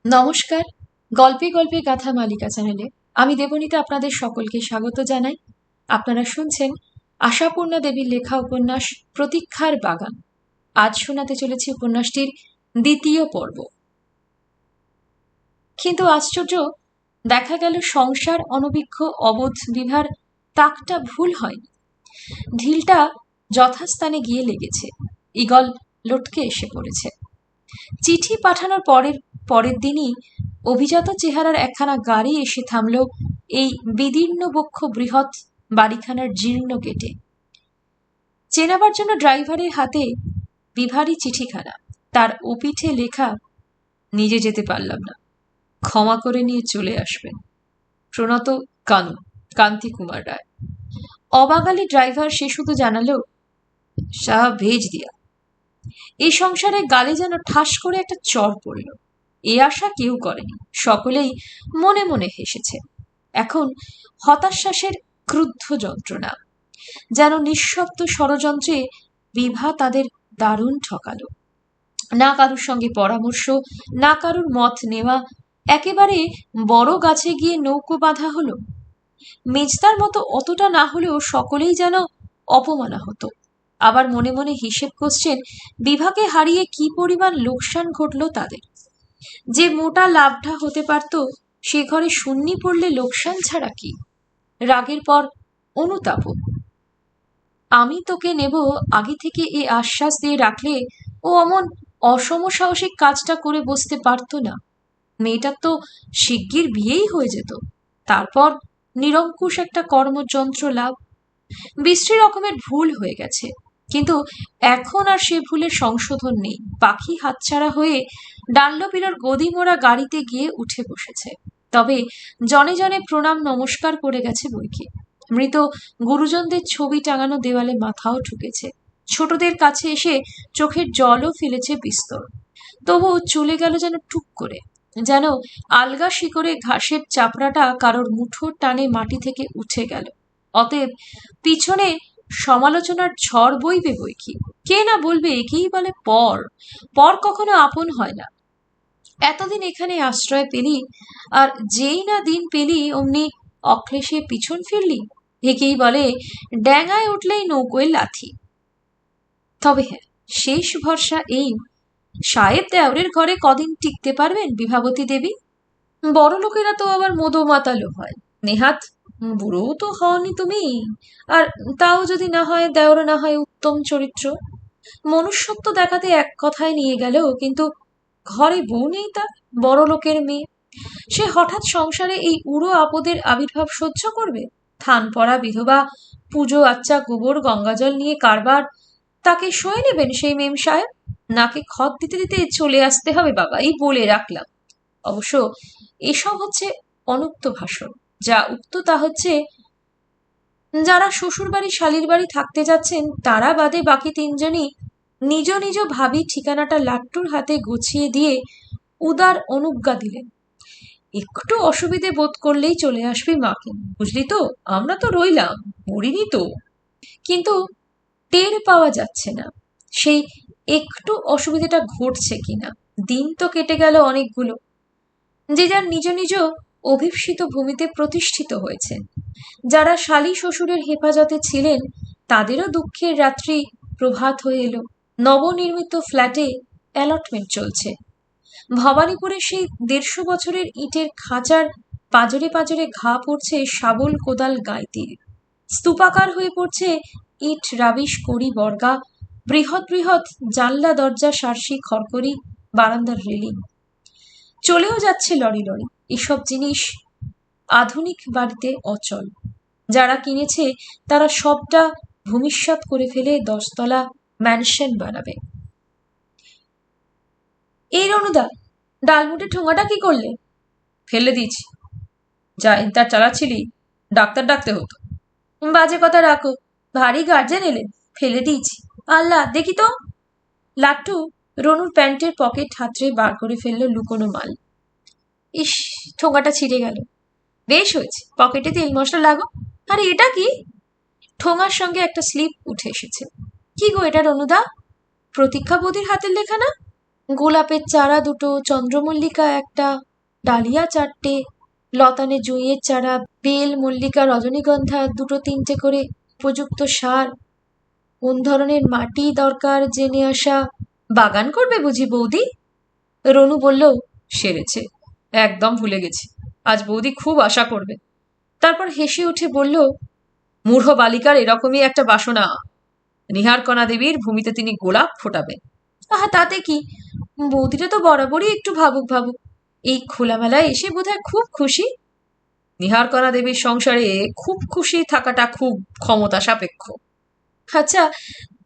নমস্কার। গল্পে গল্পে গাথা মালিকা চ্যানেলে আমি দেবনীতা আপনাদের সকলকে স্বাগত জানাই। আপনারা শুনছেন আশাপূর্ণা দেবীর লেখা উপন্যাস প্রতীক্ষার বাগান। আজ শোনাতে চলেছি উপন্যাসটির দ্বিতীয় পর্ব। কিন্তু আশ্চর্য, দেখা গেল সংসার অনবীক্ষ অবোধ বিভার তাকটা ভুল হয়নি। ঢিলটা যথাস্থানে গিয়ে লেগেছে, ঈগল লটকে এসে পড়েছে। চিঠি পাঠানোর পরের দিনই অভিজাত চেহারার একখানা গাড়ি এসে থামল এই বিদীর্ণ বক্ষ বৃহৎ বাড়িখানার জীর্ণ গেটে। চেনাবার জন্য ড্রাইভারের হাতে বিভারী চিঠিখানা, তার ওপিঠে লেখা, নিজে যেতে পারলাম না, ক্ষমা করে নিয়ে চলে আসবেন, প্রণত কানু, কান্তি কুমার রায়। অবাঙালি ড্রাইভার সে শুধু জানালো, সাহা ভেজ দিয়া। এই সংসারে গালে যেন ঠাস করে একটা চর পড়ল। এ আশা কেউ করেনি, সকলেই মনে মনে হেসেছে। এখন হতাশ্বাসের ক্রুদ্ধ যন্ত্রণা, যেন নিঃশব্দ ষড়যন্ত্রে বিভা তাদের দারুণ ঠকালো। না কারুর সঙ্গে পরামর্শ, না কারুর মত নেওয়া, একেবারে বড় গাছে গিয়ে নৌকো বাঁধা হলো। মেজদার মতো অতটা না হলেও সকলেই যেন অপমানা হতো। আবার মনে মনে হিসেব করছেন বিভাকে হারিয়ে কি পরিমাণ লোকসান ঘটল তাদের। যে মোটা লাভটা হতে পারত সে ঘরে শূন্যি পড়লে লোকসান ছাড়া কি। রাগের পর অনুতাপ। আমি তোকে নেব আগে থেকে এ আশ্বাস দিয়ে রাখলে ও অমন অসমসাহসিক কাজটা করে বসতে পারত না। মেয়েটার তো শিগগির বিয়েই হয়ে যেত, তারপর নিরঙ্কুশ একটা কর্মযন্ত্র লাভ। বিশ্রী রকমের ভুল হয়ে গেছে, কিন্তু এখন আর সে ভুলের সংশোধন নেই। পাখি হাতছাড়া হয়ে ডানলপিলোর গদি মোড়া গাড়িতে গিয়ে উঠে বসেছে। তবে জনে জনে প্রণাম নমস্কার করে গেছে বইকে। মৃত গুরুজনদের ছবি টাঙানো দেওয়ালে মাথাও ঠুকেছে। ছোটদের কাছে এসে চোখের জলও ফেলেছে বিস্তর। তবু চলে গেল যেন টুক করে, যেন আলগা শিকড়ে ঘাসের চাপড়াটা কারোর মুঠোর টানে মাটি থেকে উঠে গেল। অতএব পিছনে সমালোচনার ঝড় বইবে বই কি। কে না বলবে একেই বলে পর। পর কখনো আপন হয় না। এতদিন এখানে আশ্রয় পেলি, আর যেই না দিন পেলি অমনি অক্লেশে পিছন ফিরলি, একেই বলে ড্যাঙায় উঠলেই নৌকোয় লাথি। তবে হ্যাঁ, শেষ ভরসা এই, সাহেব দেওরের ঘরে কদিন টিকতে পারবেন বিভাবতী দেবী? বড় লোকেরা তো আবার মদো মাতালো হয়। নেহাত বুড়োও তো হওনি তুমি। আর তাও যদি না হয় দেওর, না হয় উত্তম চরিত্র, মনুষ্যত্ব দেখাতে এক কথায় নিয়ে গেল, কিন্তু ঘরে বউ নেই তার, বড় লোকের মেয়ে। সে হঠাৎ সংসারে এই উড়ো আপদের আবির্ভাব সহ্য করবে? থান পড়া বিধবা, পুজো আচ্চা গোবর গঙ্গাজল নিয়ে কারবার, তাকে সয়ে নেবেন সেই মেম সাহেব? নাকে খত দিতে দিতে চলে আসতে হবে বাবা, এই বলে রাখলাম। অবশ্য এসব হচ্ছে অনুক্ত ভাষণ। যা উক্ত তা হচ্ছে, যারা শ্বশুর বাড়ি শালির বাড়ি থাকতে যাচ্ছেন তারা বাদে বাকি তিনজনই নিজ নিজ ভাবি ঠিকানাটা লাট্টুর হাতে গুছিয়ে দিয়ে উদার অনুজ্ঞা দিলেন, একটু অসুবিধে বোধ করলেই চলে আসবি মাকে, বুঝলি তো, আমরা তো রইলাম, মরিনি তো। কিন্তু টের পাওয়া যাচ্ছে না সেই একটু অসুবিধাটা ঘটছে কিনা। দিন তো কেটে গেল অনেকগুলো। যে যার নিজ নিজ অভিপ্সিত ভূমিতে প্রতিষ্ঠিত হয়েছেন। যারা শালী শ্বশুরের হেফাজতে ছিলেন তাদেরও দুঃখের রাত্রি প্রভাত হয়ে এলো। নবনির্মিত ফ্ল্যাটে অ্যালটমেন্ট চলছে। ভবানীপুরে সেই ১৫০ বছরের ইটের খাঁচার পাজরে পাজরে ঘা পড়ছে শাবল কোদাল গাইতির। স্তূপাকার হয়ে পড়ছে ইট রাবিশ কড়ি বর্গা, বৃহৎ বৃহৎ জানলা দরজা সারসি খড়কড়ি, বারান্দার রেলিং। চলেও যাচ্ছে লরি লরি এসব জিনিস আধুনিক বাড়িতে অচল। যারা কিনেছে তারা সবটা ভূমিষ্যৎ করে ফেলে ১০ তলা ম্যানশন বানাবে। এই রণুদা, ডালমুটে ঠোঙাটা কি করলে? ফেলে দিয়েছি। যা ইন্টার চালাচ্ছিলি ডাক্তার ডাকতে হতো। বাজে কথা রাখো, ভারী গার্জেন এলে, ফেলে দিয়েছি। আল্লাহ, দেখি তো। লাট্টু রনুর প্যান্টের পকেট হাতড়ে বার করে ফেললো লুকোনো মাল। ইস, ঠোঙাটা ছিঁড়ে গেল। বেশ হয়েছে, পকেটে তেল মশলা লাগো। আরে এটা কি? ঠোঙার সঙ্গে একটা স্লিপ উঠে এসেছে। কি গো এটা রনুদা? প্রতীক্ষা বৌদির হাতের লেখা না? গোলাপের চারা দুটো, চন্দ্রমল্লিকা একটা, ডালিয়া চারটে, লতানে জুঁইয়ের চারা, বেল, মল্লিকা, রজনীগন্ধা দুটো তিনটে করে, উপযুক্ত সার, কোন ধরনের মাটি দরকার জেনে আসা। বাগান করবে বুঝি বৌদি? রনু বলল, সেরেছে, একদম ভুলে গেছি, আজ বৌদি খুব আশা করবে। তারপর হেসে উঠে বলল, মূঢ় বালিকার এরকমই একটা বাসনা, নিহারকণা দেবীর ভূমিতে তিনি গোলাপ ফোটাবেন। আহা, তাতে কি, বৌদিটা তো বরাবরই একটু ভাবুক ভাবুক, এই খোলামেলায় এসে বোধহয় খুব খুশি। নিহারকণা দেবীর সংসারে খুব খুশি থাকাটা খুব ক্ষমতা সাপেক্ষ। আচ্ছা,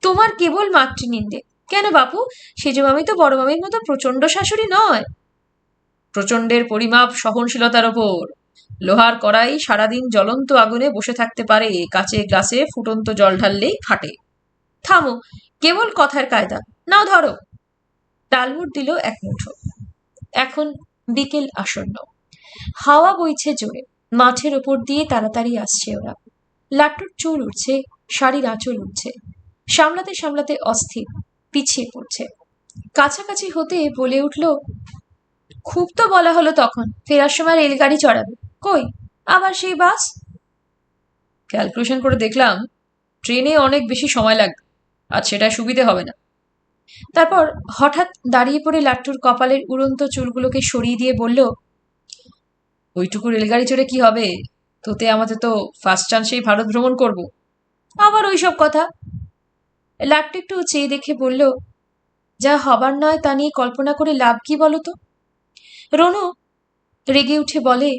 তোমার কেবল মাতৃনিন্দে কেন বাপু? সেজ মামি তো বড় মামির মতো প্রচন্ড শাশুড়ি নয়। প্রচন্ডের পরিমাপ সহনশীলতার ওপর। লোহার কড়াই সারাদিন জ্বলন্ত আগুনে বসে থাকতে পারে, কাচে গ্লাসে ফুটন্ত জল ঢাললেই ফাটে। থামো, কেবল কথার কায়দা, নাও ধরো। ডালমুট দিল এক মুঠো। এখন বিকেল আসন্ন, হাওয়া বইছে জোরে, মাঠের ওপর দিয়ে তাড়াতাড়ি আসছে ওরা। লাট্টুর চুল উঠছে, শাড়ির আঁচল উঠছে, সামলাতে সামলাতে অস্থির, পিছিয়ে পড়ছে। কাছাকাছি হতে বলে উঠল, খুব তো বলা হলো তখন ফেরার সময় রেলগাড়ি চড়াবে, কই আবার সেই বাস? ক্যালকুলেশন করে দেখলাম ট্রেনে অনেক বেশি সময় লাগবে, আর সেটা সুবিধে হবে না। তারপর হঠাৎ দাঁড়িয়ে পড়ে লাট্টুর কপালের উড়ন্ত চুলগুলোকে সরিয়ে দিয়ে বলল, ওইটুকু রেলগাড়ি চড়ে কি হবে, তোতে আমাদের তো ফার্স্ট চান্সেই ভারত ভ্রমণ করব। আবার ওইসব কথা। লাট্টু একটু চেয়ে দেখে বলল, যা হবার নয় তা নিয়ে কল্পনা করে লাভ কি বলতো? রনু রেগে উঠে বলে,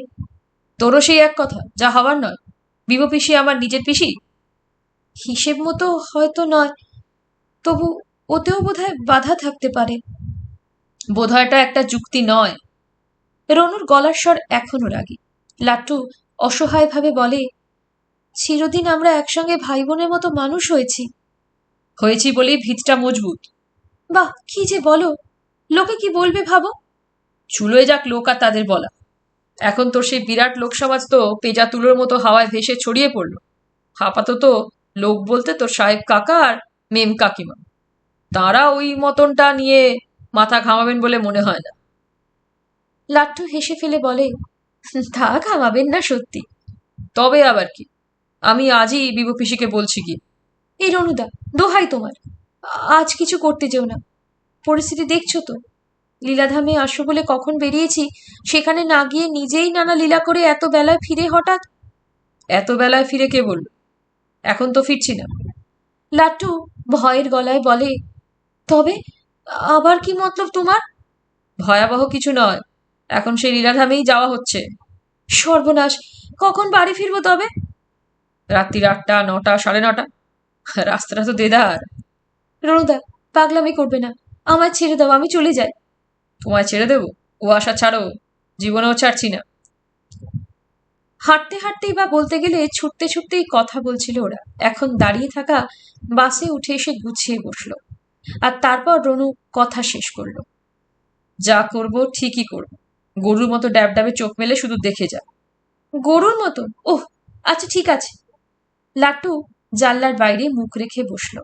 তোরও সেই এক কথা, যা হবার নয়। বিবো পিসি আমার নিজের পিসি? হিসেব মতো হয়তো নয়, তবু ওতেও বোধহয় বাধা থাকতে পারে। বোধহয়টা একটা যুক্তি নয়। রনুর গলার স্বর এখনো রাগী। লাট্টু অসহায়ভাবে বলে, চিরদিন আমরা একসঙ্গে ভাই বোনের মতো মানুষ হয়েছি বলেই ভিতটা মজবুত। বাহ, কি যে বলো, লোকে কি বলবে ভাবো? চুলোয় যাক লোক আর তাদের বলা। এখন তোর সেই বিরাট লোকসমাজ তো পেজা তুলোর মতো হাওয়ায় ভেসে ছড়িয়ে পড়লো। আপাতত লোক বলতে তোর সাহেব কাকা আর মেম কাকিমা, তাঁরা ওই মতনটা নিয়ে মাথা ঘামাবেন বলে মনে হয় না। লাট্টু হেসে ফেলে বলে, তা ঘামাবেন না সত্যি। তবে আবার কি, আমি আজই বিবু পিসিকে বলছি কি। এই রনুদা, দোহাই তোমার, আজ কিছু করতে যেও না। পরিস্থিতি দেখছো তো, লীলাধামে আসো বলে কখন বেরিয়েছি, সেখানে না গিয়ে নিজেই নানা লীলা করে এত বেলায় ফিরে হঠাৎ। এত বেলায় ফিরে কে বলল? এখন তো ফিরছি না। লাট্টু ভয়ের গলায় বলে, তবে আবার কি মতলব তোমার? ভয়াবহ কিছু নয়, এখন সেই লীলাধামেই যাওয়া হচ্ছে। সর্বনাশ, কখন বাড়ি ফিরবো তবে? রাত্রির 8টা, 9টা, 9:30। রাস্তাটা তো দেদার। রনুদা, পাগলামি করবে না, আমায় ছেড়ে দাও, আমি চলে যাই। তোমায় ছেড়ে দেবো? ও আশা ছাড়ো, জীবনেও ছাড়ছি না। হাঁটতে হাঁটতেই বা বলতে গেলে ছুটতে ছুটতেই কথা বলছিল ওরা। এখন দাঁড়িয়ে থাকা বাসে উঠে এসে গুছিয়ে বসলো, আর তারপর রনু কথা শেষ করলো, যা করব ঠিকই করব, গরুর মতো ড্যাবড্যাবে চোখ মেলে শুধু দেখে যা। গরুর মতো? ওহ, আচ্ছা ঠিক আছে। লাট্টু জানলার বাইরে মুখ রেখে বসলো।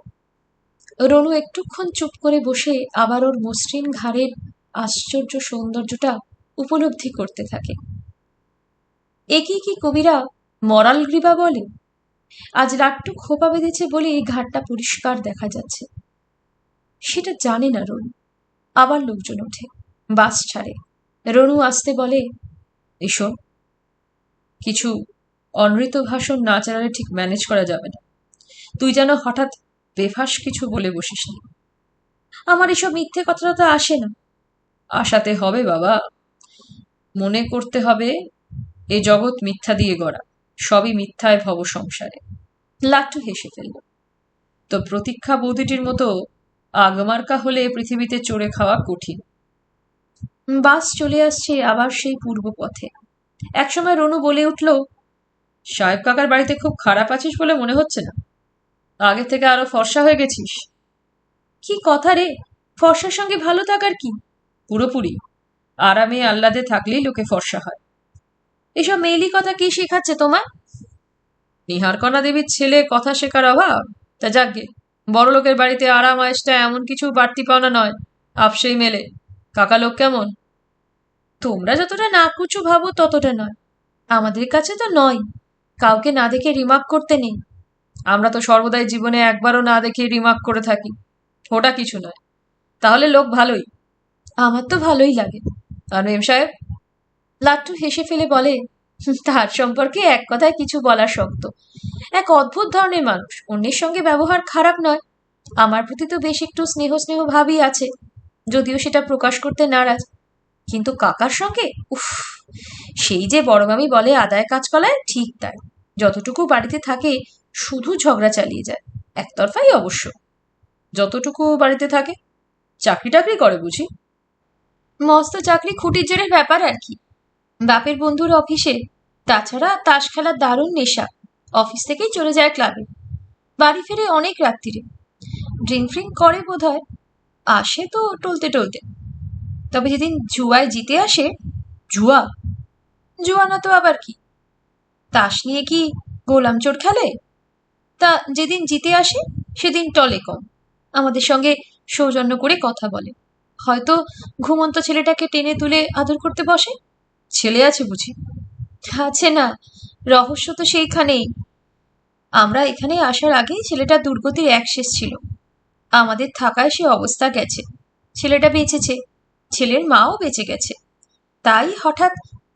রনু একটুক্ষণ চুপ করে বসে আবার ওর মসৃণ ঘাড়ের আশ্চর্য সৌন্দর্যটা উপলব্ধি করতে থাকে। একে কি কবিরা মরাল গ্রীবা বলে? আজ লাট্টু খোপা বেঁধেছে বলে এই ঘাটটা পরিষ্কার দেখা যাচ্ছে। সেটা জানে না রনু। আবার লোকজন ওঠে, বাস ছাড়ে। রনু আসতে বলে, এসো। কিছু অনৃত ভাষণ না চালালে ঠিক ম্যানেজ করা যাবে না। তুই যেন হঠাৎ বেফাস কিছু বলে বসিসনি। আমার এসব মিথ্যে কথাটা তো আসে না। আসাতে হবে বাবা, মনে করতে হবে এ জগৎ মিথ্যা দিয়ে গড়া, সবই মিথ্যায় ভব সংসারে। লাট্টু হেসে ফেলল। তো প্রতীক্ষা বৌদিটির মতো আগমার্কা হলে পৃথিবীতে চড়ে খাওয়া কঠিন। বাস চলে আসছে আবার সেই পূর্ব পথে। একসময় রনু বলে উঠল, সাহেব কাকার বাড়িতে খুব খারাপ আছিস বলে মনে হচ্ছে না, আগে থেকে আরো ফর্সা হয়ে গেছিস। কি কথা রে, ফর্সার সঙ্গে ভালো থাকার কি? পুরোপুরি আরামে আহ্লাদে থাকলেই লোকে ফর্সা হয়। এসব মেইলি কথা কি শেখাচ্ছে তোমার? নিহারকণা দেবীর ছেলে কথা শেখার অভাব? তা যাকগে, বড় লোকের বাড়িতে আরাম আয়েসটা এমন কিছু বাড়তি পাওনা নয়, আপসেই মেলে। কাকা লোক কেমন? তোমরা যতটা নাকুচু ভাবো ততটা নয়, আমাদের কাছে তো নয়। কাউকে না দেখে রিমার্ক করতে নেই। আমরা তো সর্বদাই জীবনে একবারও না দেখে রিমার্ক করে থাকি, ওটা কিছু নয়। তাহলে লোক ভালোই। আমার তো ভালোই লাগে। আর মেম সাহেব? লাট্টু হেসে ফেলে বলে, তার সম্পর্কে এক কথায় কিছু বলা শক্ত। এক অদ্ভুত ধরনের মানুষ, অন্যের সঙ্গে ব্যবহার খারাপ নয়। আমার প্রতি তো বেশ একটু স্নেহ স্নেহ ভাবই আছে, যদিও সেটা প্রকাশ করতে নারাজ। কিন্তু কাকার সঙ্গে উফ, সেই যে বড়মামি বলে আদায় কাজকলায়, ঠিক তাই। যতটুকু বাড়িতে থাকে শুধু ঝগড়া চালিয়ে যায়, একতরফাই অবশ্য। যতটুকু বাড়িতে থাকে? চাকরি টাকরি করে বুঝি? মস্ত চাকরি, খুঁটির জোরের ব্যাপার আর কি। বাপের বন্ধুর অফিসে। তাছাড়া তাস খেলার দারুণ নেশা। অফিস থেকেই চলে যায় ক্লাবে, বাড়ি ফিরে অনেক রাত্রিরে। ড্রিঙ্ক ফ্রিঙ্ক করে বোধহয়, আসে তো টলতে টলতে। তবে যেদিন জুয়ায় জিতে আসে। জুয়া? জুয়া না তো আবার কি? তাস নিয়ে কি গোলাম চোর খেলে? তা যেদিন জিতে আসে সেদিন টলে কম, আমাদের সঙ্গে সৌজন্য করে কথা বলে। হয়তো ঘুমন্ত ছেলেটাকে টেনে তুলে আদর করতে বসে। ছেলে আছে বুঝি? আছে না, রহস্য তো সেইখানেই। আমরা এখানে আসার আগেই ছেলেটা দুর্গতির এক শেষ ছিল। আমাদের থাকায় সে অবস্থা গেছে। ছেলেটা বেঁচেছে, ছেলের মাও বেঁচে গেছে। তাই হঠাৎ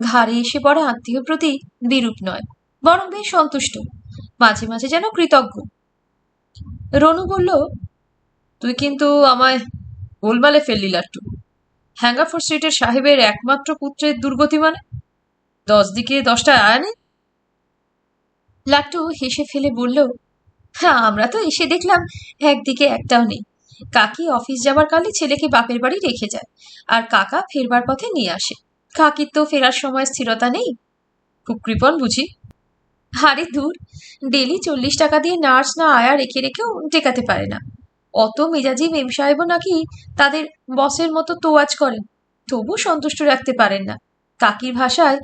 ঘাড়ে এসে পড়া আত্মীয় প্রতি বিরূপ নয়, বরং বেশ সন্তুষ্ট, মাঝে মাঝে যেন কৃতজ্ঞ। রনু বলল, তুই কিন্তু আমায় গোলমালে ফেললি লাট্টু। হ্যাঙ্গাফোর স্ট্রিটের সাহেবের একমাত্র পুত্রের দুর্গতি মানে 10 দিকে 10টা আয়। লাট্টু হেসে ফেলে বলল, হ্যাঁ, আমরা তো এসে দেখলাম একদিকে একটাও নেই। কাকি অফিস যাবার কালে ছেলেকে বাপের বাড়ি রেখে যায়, আর কাকা ফেরবার পথে নিয়ে আসে। কাকির তো ফেরার সময় স্থিরতা নেই। খুব কৃপণ বুঝি? আরে দূর, ডেলি 40 টাকা দিয়ে নার্স না আয়া রেখে রেখেও টেকাতে পারে না। অত মেজাজি মেম সাহেবও নাকি তাদের বসের মতো তোয়াজ করেন, তবু সন্তুষ্ট রাখতে পারেন না। কাকির ভাষায়,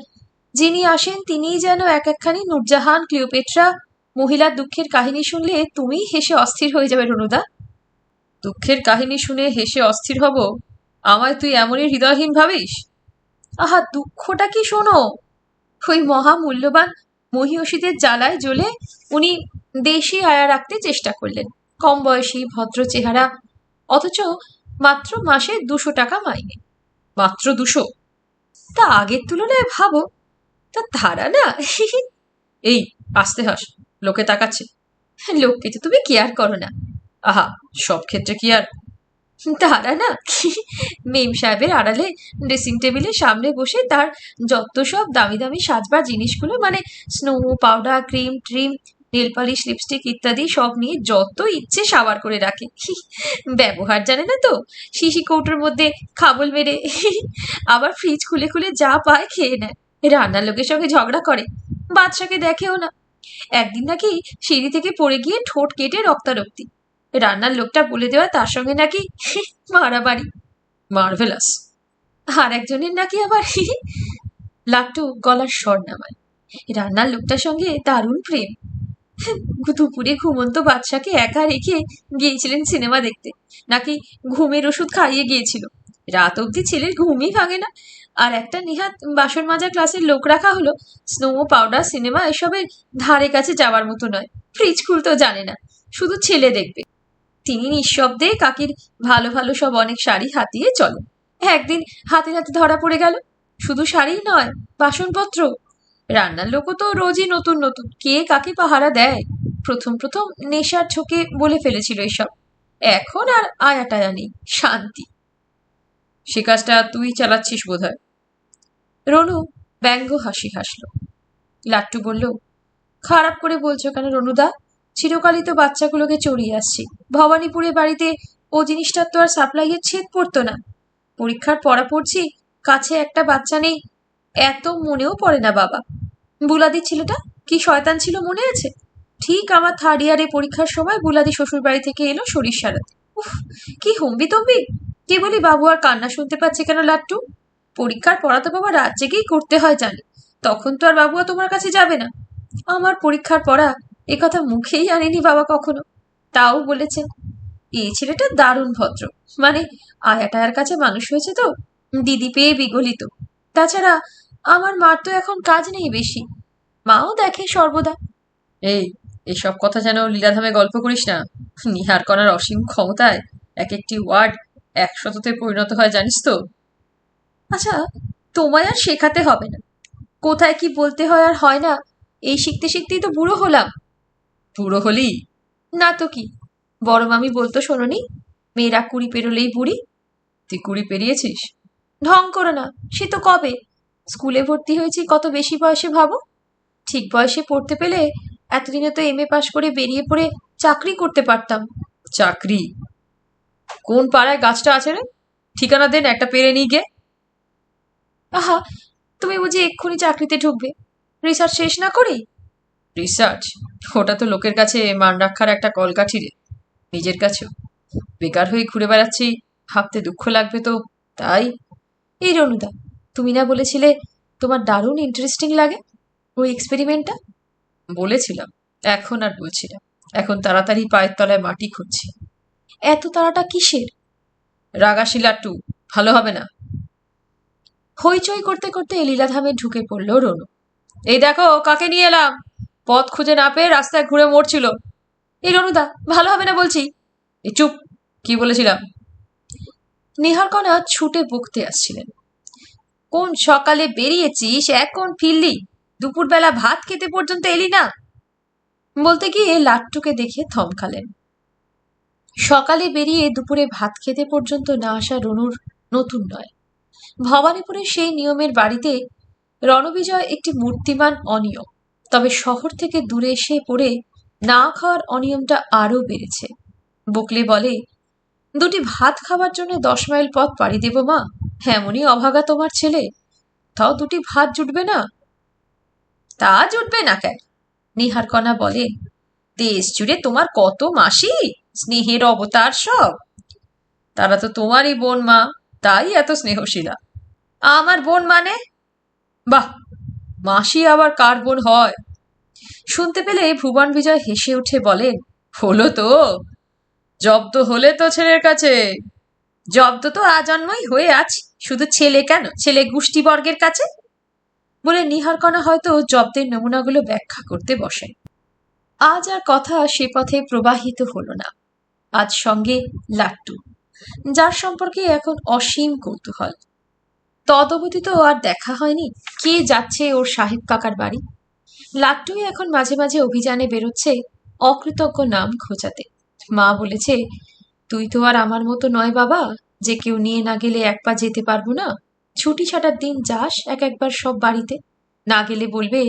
যিনি আসেন তিনিই যেন এক একখানি নূরজাহান, ক্লিওপেট্রা। মহিলার দুঃখের কাহিনী শুনলে তুমিই হেসে অস্থির হয়ে যাবে রনুদা। দুঃখের কাহিনী শুনে হেসে অস্থির হব? আমায় তুই এমনই হৃদয়হীন ভাবিস? আহা, দুঃখটা কি শোনো। ওই মহামূল্যবান মহিষীদের জ্বালায় জ্বলে উনি দেশি আয়া রাখতে চেষ্টা করলেন। কম বয়সী, ভদ্র চেহারা, অথচ মাত্র মাসে 200 টাকা মাইনে। মাত্র 200? তা আগের তুলনায় ভাবো, তা ধারা না। এই, আস্তে হাস, লোকে তাকাচ্ছে। লোককে তো তুমি কেয়ার করো না। আহা, সব ক্ষেত্রে কি আর? তারা না, মেম সাহেবের আড়ালে ড্রেসিং টেবিলের সামনে বসে তার যত সব দামি দামি সাজবার জিনিসগুলো, মানে snow, powder, cream trim, nail polish, lipstick ইত্যাদি সব নিয়ে যত ইচ্ছে সাবার করে রাখে। ব্যবহার জানে না তো, শিশি কৌটোর মধ্যে খাবল মেরে আবার ফ্রিজ খুলে খুলে যা পায় খেয়ে নেয়। রান্নার লোকের সঙ্গে ঝগড়া করে, বাদশাকে দেখেও না। একদিন নাকি সিঁড়ি থেকে পড়ে গিয়ে ঠোঁট কেটে রক্তারক্তি। রান্নার লোকটা বলে দেওয়া তার সঙ্গে নাকি মারামারি। মার্ভেলাস। আর একজনের নাকি আবার লাট্টু গলার স্বর নামায়, রান্নার লোকটার সঙ্গে দারুণ প্রেম। দুপুরে ঘুমন্ত বাদশাকে একা রেখে গিয়েছিলেন সিনেমা দেখতে, নাকি ঘুমের ওষুধ খাইয়ে গিয়েছিল। রাত অবধি ছেলের ঘুমই ভাঙে না। আর একটা নিহাত বাসন মাজা ক্লাসের লোক রাখা হলো, স্নো, পাউডার, সিনেমা এসবের ধারে কাছে যাওয়ার মতো নয়। ফ্রিজ খুলতেও জানে না, শুধু ছেলে দেখবে। তিনি নিঃশব্দে কাকির ভালো ভালো সব অনেক শাড়ি হাতিয়ে চলেন। একদিন হাতে হাতে ধরা পড়ে গেল। শুধু শাড়িই নয়, বাসনপত্র। রান্নার লোকও তো রোজই নতুন নতুন, কে কাকে পাহারা দেয়। প্রথম প্রথম নেশার ঝোঁকে বলে ফেলেছিল এসব। এখন আর আয়া টায়া নেই, শান্তি। সে কাজটা তুই চালাচ্ছিস বোধ হয়। রনু ব্যঙ্গ হাসি হাসল। লাট্টু বলল, খারাপ করে বলছো কেন রনুদা? চিরকালই তো বাচ্চাগুলোকে চড়িয়ে আসছি। ভবানীপুরে বাড়িতে ও জিনিসটার তো আর সাপ্লাইয়ের ছেদ পড়তো না। পরীক্ষার পড়া পড়ছি, কাছে একটা বাচ্চা নেই, এত মনেও পড়ে না বাবা। বুলাদির ছেলেটা কি শয়তান ছিল মনে আছে? ঠিক আমার 3rd ইয়ারে পরীক্ষার সময় বুলাদি শ্বশুর বাড়ি থেকে এলো শরীর সারাতে। উফ, কি হম্বি তম্বি! কেবলই বাবু আর কান্না শুনতে পাচ্ছে কেন লাট্টু? পরীক্ষার পড়া তো বাবা রাত জেগেই করতে হয় জানি, তখন তো আর বাবুয়া তোমার কাছে যাবে না। আমার পরীক্ষার পড়া, এ কথা মুখেই আনেনি বাবা কখনো। তাও বলেছেন, এই ছেলেটা দারুণ ভদ্র, মানে আয়া টায়ার কাছে মানুষ হয়েছে তো, দিদি পেয়ে বিগলিত। তাছাড়া আমার মার তো এখন কাজ নেই বেশি, মাও দেখে সর্বদা। এই, এসব কথা যেন লীলাধামে গল্প করিস না। নিহার কণার অসীম ক্ষমতায় এক একটি ওয়ার্ড 100তে পরিণত হয়, জানিস তো। আচ্ছা, তোমায় আর শেখাতে হবে না, কোথায় কি বলতে হয় আর হয় না, এই শিখতে শিখতেই তো বুড়ো হলাম। বুড়ো হলি না তো কি, বড় মামি বলতো শোনোনি, মেয়েরা 20 পেরোলেই বুড়ি। তুই 20 পেরিয়েছিস? ঢং করো না, সে তো কবে। স্কুলে ভর্তি হয়েছি কত বেশি বয়সে ভাবো। ঠিক বয়সে পড়তে পেলে এতদিনে তো এমএ পাশ করে বেরিয়ে পড়ে চাকরি করতে পারতাম। চাকরি? কোন পাড়ায় গাছটা আছে রে? ঠিকানা দেন, একটা পেরে নিয়ে গে। আহা, তুমি বুঝি এক্ষুনি চাকরিতে ঢুকবে, রিসার্চ শেষ না করেই? রিসার্চ? ওটা তো লোকের কাছে মান রাখার একটা কলকাঠি রে, নিজের কাছেও। বেকার হয়ে ঘুরে বেড়াচ্ছি, ভাবতে দুঃখ লাগবে তো, তাই। এই রনুদা, তুমি না বলেছিলে তোমার দারুণ ইন্টারেস্টিং লাগে ওই এক্সপেরিমেন্টটা? বলেছিলাম, এখন আর বলছি না। এখন তাড়াতাড়ি পায়ের তলায় মাটি খুঁজছি। এত তাড়াটা কিসের? রাগাসি লাট্টু, ভালো হবে না। হইচই করতে করতে লীলাধামে ঢুকে পড়ল রনু। এই দেখো কাকে নিয়ে এলাম, পথ খুঁজে না পেয়ে রাস্তায় ঘুরে মরছিল। এই রনুদা, ভালো হবে না বলছি। এই চুপ, কি বলেছিলাম? নিহারকণা ছুটে বকতে আসছিলেন। কোন সকালে বেরিয়েছিস, এখন ফিরলি, দুপুরবেলা ভাত খেতে পর্যন্ত এলি না। বলতে গিয়ে লাট্টুকে দেখে থমকালেন। সকালে বেরিয়ে দুপুরে ভাত খেতে পর্যন্ত না আসা রনুর নতুন নয়। ভবানীপুরের সেই নিয়মের বাড়িতে রণবিজয় একটি মূর্তিমান অনিয়ম, তবে শহর থেকে দূরে এসে পড়ে না খাওয়ার অনিয়মটা আরো বেড়েছে। বকলে বলে, 2টি ভাত খাওয়ার জন্য 10 মাইল পথ পাড়ি দেব মা, এমনই অভাগা তোমার ছেলে, তাও 2টি ভাত জুটবে না? তা জুটবে না কেন? নিহারকণা বলে, দেশ জুড়ে তোমার কত মাসি, স্নেহের অবতার সব। তারা তো তোমারই বোন মা, তাই এত স্নেহশীলা। আমার বোন মানে? বাহ, মাসি আবার কার বোন হয়? শুনতে পেলে ভুবন বিজয় হেসে উঠে বলেন, হলো তো, জব্দ হলে তো ছেলের কাছে। জব্দ তো আজন্মই হয়ে আছি, শুধু ছেলে কেন, ছেলে গোষ্ঠীবর্গের কাছে। বলে নিহারকণা হয়তো জব্দের নমুনাগুলো ব্যাখ্যা করতে বসেন। আজ আর কথা সে পথে প্রবাহিত হলো না। আজ সঙ্গে লাট্টু, যার সম্পর্কে এখন অসীম কৌতূহল। তদবধি তো আর দেখা হয়নি কে যাচ্ছে ওর সাহেব কাকার বাড়ি। লাট্টুই এখন মাঝে মাঝে অভিযানে বেরোচ্ছে অকৃতজ্ঞ নাম খোঁজাতে। মা বলেছে, তুই তো আর আমার মতো নয় বাবা, যে কেউ নিয়ে না গেলে এক পা যেতে পারবো না। ছুটি ছাটার দিন যাস এক একবার সব বাড়িতে, না গেলে বলবে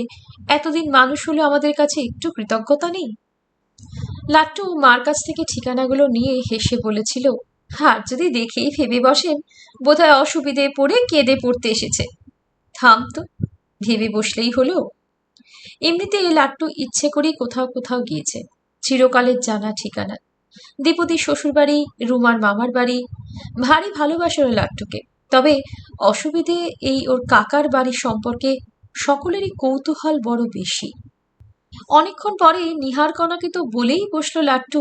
এতদিন মানুষ হলো আমাদের কাছে একটু কৃতজ্ঞতা নেই। লাট্টু মার কাছ থেকে ঠিকানাগুলো নিয়ে হেসে বলেছিল, আর যদি দেখেই ভেবে বসেন বোধহয় অসুবিধে পড়ে কেঁদে পড়তে এসেছে। থাম তো, ভেবে বসলেই হলো। এমনিতে লাট্টু ইচ্ছে করেই কোথাও কোথাও গিয়েছে, চিরকালের জানা ঠিকানা। দীপতির শ্বশুরবাড়ি, রুমার মামার বাড়ি। ভারী ভালোবাসে ওর লাট্টুকে, তবে অসুবিধে এই, ওর কাকার বাড়ি সম্পর্কে সকলেরই কৌতূহল বড় বেশি। অনেকক্ষণ পরে নিহারকণাকে তো বলেই বসলো লাট্টু,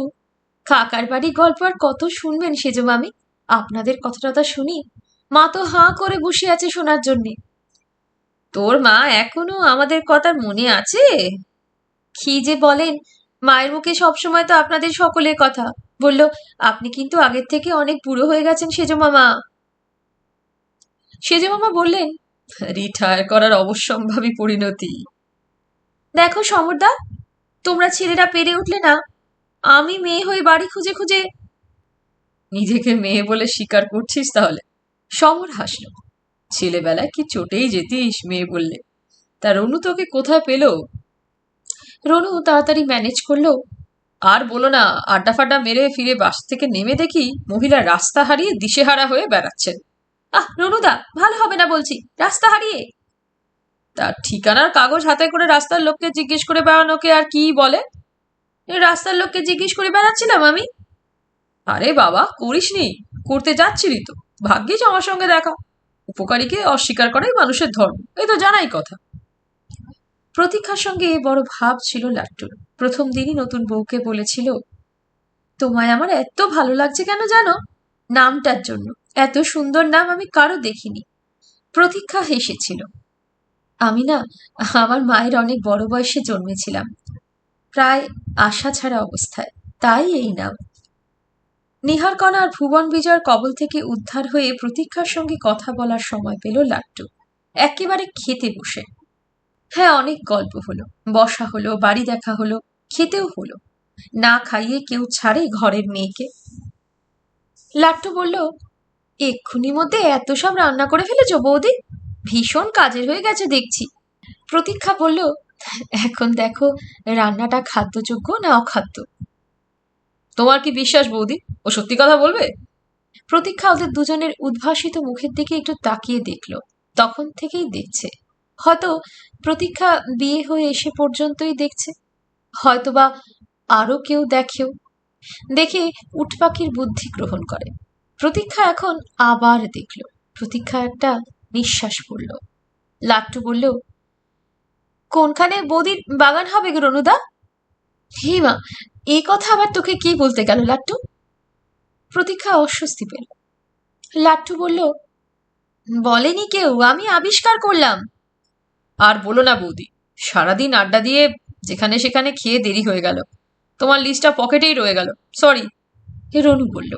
কাকার বাড়ি গল্প আর কত শুনবেন সেজো মামি, আপনাদের কথাটা শুনি। মা তো হাঁ করে বসে আছে শোনার জন্যে। তোর মা এখনো আমাদের কথা মনে আছে? কি যে বলেন, মায়ের মুখে সবসময় তো আপনাদের সকলের কথা। বলল, আপনি কিন্তু আগের থেকে অনেক বুড়ো হয়ে গেছেন সেজো মামা। সেজো মামা বললেন, রিটায়ার করার অবশ্যম্ভাবী পরিণতি। দেখো সমরদা, তোমরা ছেলেরা পেরে উঠলে না, আমি মেয়ে হয়ে বাড়ি খুঁজে খুঁজে। নিজেকে মেয়ে বলে স্বীকার করছিস তাহলে? সমর হাসল। ছেলেবেলায় কি চটেই যেতিস মেয়ে বললে। তা রনু তোকে কোথায় পেল? রনু তাড়াতাড়ি ম্যানেজ করলো, আর বলো না, আড্ডা ফাড্ডা মেরে ফিরে বাস থেকে নেমে দেখি মহিলা রাস্তা হারিয়ে দিশেহারা হয়ে বেড়াচ্ছেন। আহ রনুদা, ভালো হবে না বলছি, রাস্তা হারিয়ে। তার ঠিকানার কাগজ হাতে করে রাস্তার লোককে জিজ্ঞেস করে বেড়ানোকে আর কি বলে? রাস্তার লোককে জিজ্ঞেস করে বেড়াচ্ছিলাম আমি। আরে বাবা, করিসনি, করতে যাচ্ছিলি তো, ভাগ্যিস আমার সঙ্গে দেখা। উপকারীকে অস্বীকার করাই মানুষের ধর্ম, এই তো জানাই কথা। প্রতীক্ষার সঙ্গে বড় ভাব ছিল লাট্টুর। প্রথম দিনই নতুন বউকে বলেছিল, তোমায় আমার এত ভালো লাগছে কেন জানো? নামটার জন্য। এত সুন্দর নাম আমি কারো দেখিনি। প্রতীক্ষা হেসেছিল। আমি না, আমার মায়ের অনেক বড় বয়সে জন্মেছিলাম, প্রায় আশা ছাড়া অবস্থায়, তাই এই নাম। নিহারকণা আর ভুবন বিজয়ের কবল থেকে উদ্ধার হয়ে প্রতীক্ষার সঙ্গে কথা বলার সময় পেল লাট্টু, একেবারে খেতে বসে। হ্যাঁ, অনেক গল্প হলো, বসা হলো, বাড়ি দেখা হলো, খেতেও হলো। না খাইয়ে কেউ ছাড়ে ঘরের মেয়েকে? লাট্টু বলল, এক্ষুনি মধ্যে এত সব রান্না করে ফেলেছো বৌদি? ভীষণ কাজের হয়ে গেছে দেখছি। প্রতীক্ষা বলল, এখন দেখো রান্নাটা খাদ্যযোগ্য না অখাদ্য। তোমার কি বিশ্বাস বৌদি ও সত্যি কথা বলবে? প্রতীক্ষা ওদের দুজনের উদ্ভাসিত মুখের দিকে একটু তাকিয়ে দেখল। তখন থেকেই দেখছে। হয়তো প্রতীক্ষা বিয়ে হয়ে এসে পর্যন্তই দেখছে, হয়তোবা আরো কেউ দেখেও। দেখে উটপাখির বুদ্ধি গ্রহণ করে। প্রতীক্ষা এখন আবার দেখল। প্রতীক্ষা একটা নিঃশ্বাস পড়ল। লাট্টু বলল, কোনখানে বৌদির বাগান হবে গো রনুদা? হে মা, এই কথা আবার তোকে কি বলতে গেল লাট্টু? প্রতীক্ষা অস্বস্তি পেল। লাট্টু বলল, বলেনি কেউ, আমি আবিষ্কার করলাম। আর বলো না বৌদি, সারাদিন আড্ডা দিয়ে যেখানে সেখানে খেয়ে দেরি হয়ে গেল, তোমার লিস্টটা পকেটেই রয়ে গেল, সরি। রনু বলল,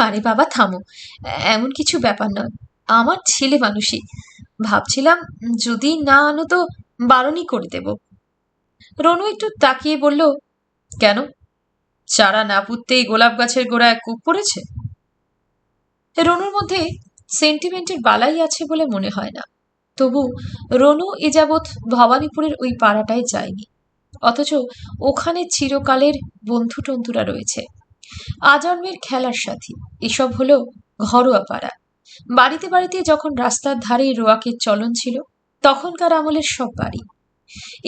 আরে বাবা থামো, এমন কিছু ব্যাপার নয়। আমার ছেলে মানুষই, ভাবছিলাম যদি না আনো তো বারণই করে দেব। রনু একটু তাকিয়ে বলল, কেন? চারা না পুঁততেই গোলাপ গাছের গোড়ায় কূপ পড়েছে? রনুর মধ্যে সেন্টিমেন্টের বালাই আছে বলে মনে হয় না। তবু রনু এ যাবৎ ভবানীপুরের ওই পাড়াটায় যায়নি, অথচ ওখানে চিরকালের বন্ধু টন্ধুরা রয়েছে, আজন্মের খেলার সাথী। এসব হলো ঘরোয়া পাড়া। বাড়িতে বাড়িতে যখন রাস্তার ধারে রোয়াকের চলন ছিল, তখনকার আমলের সব বাড়ি।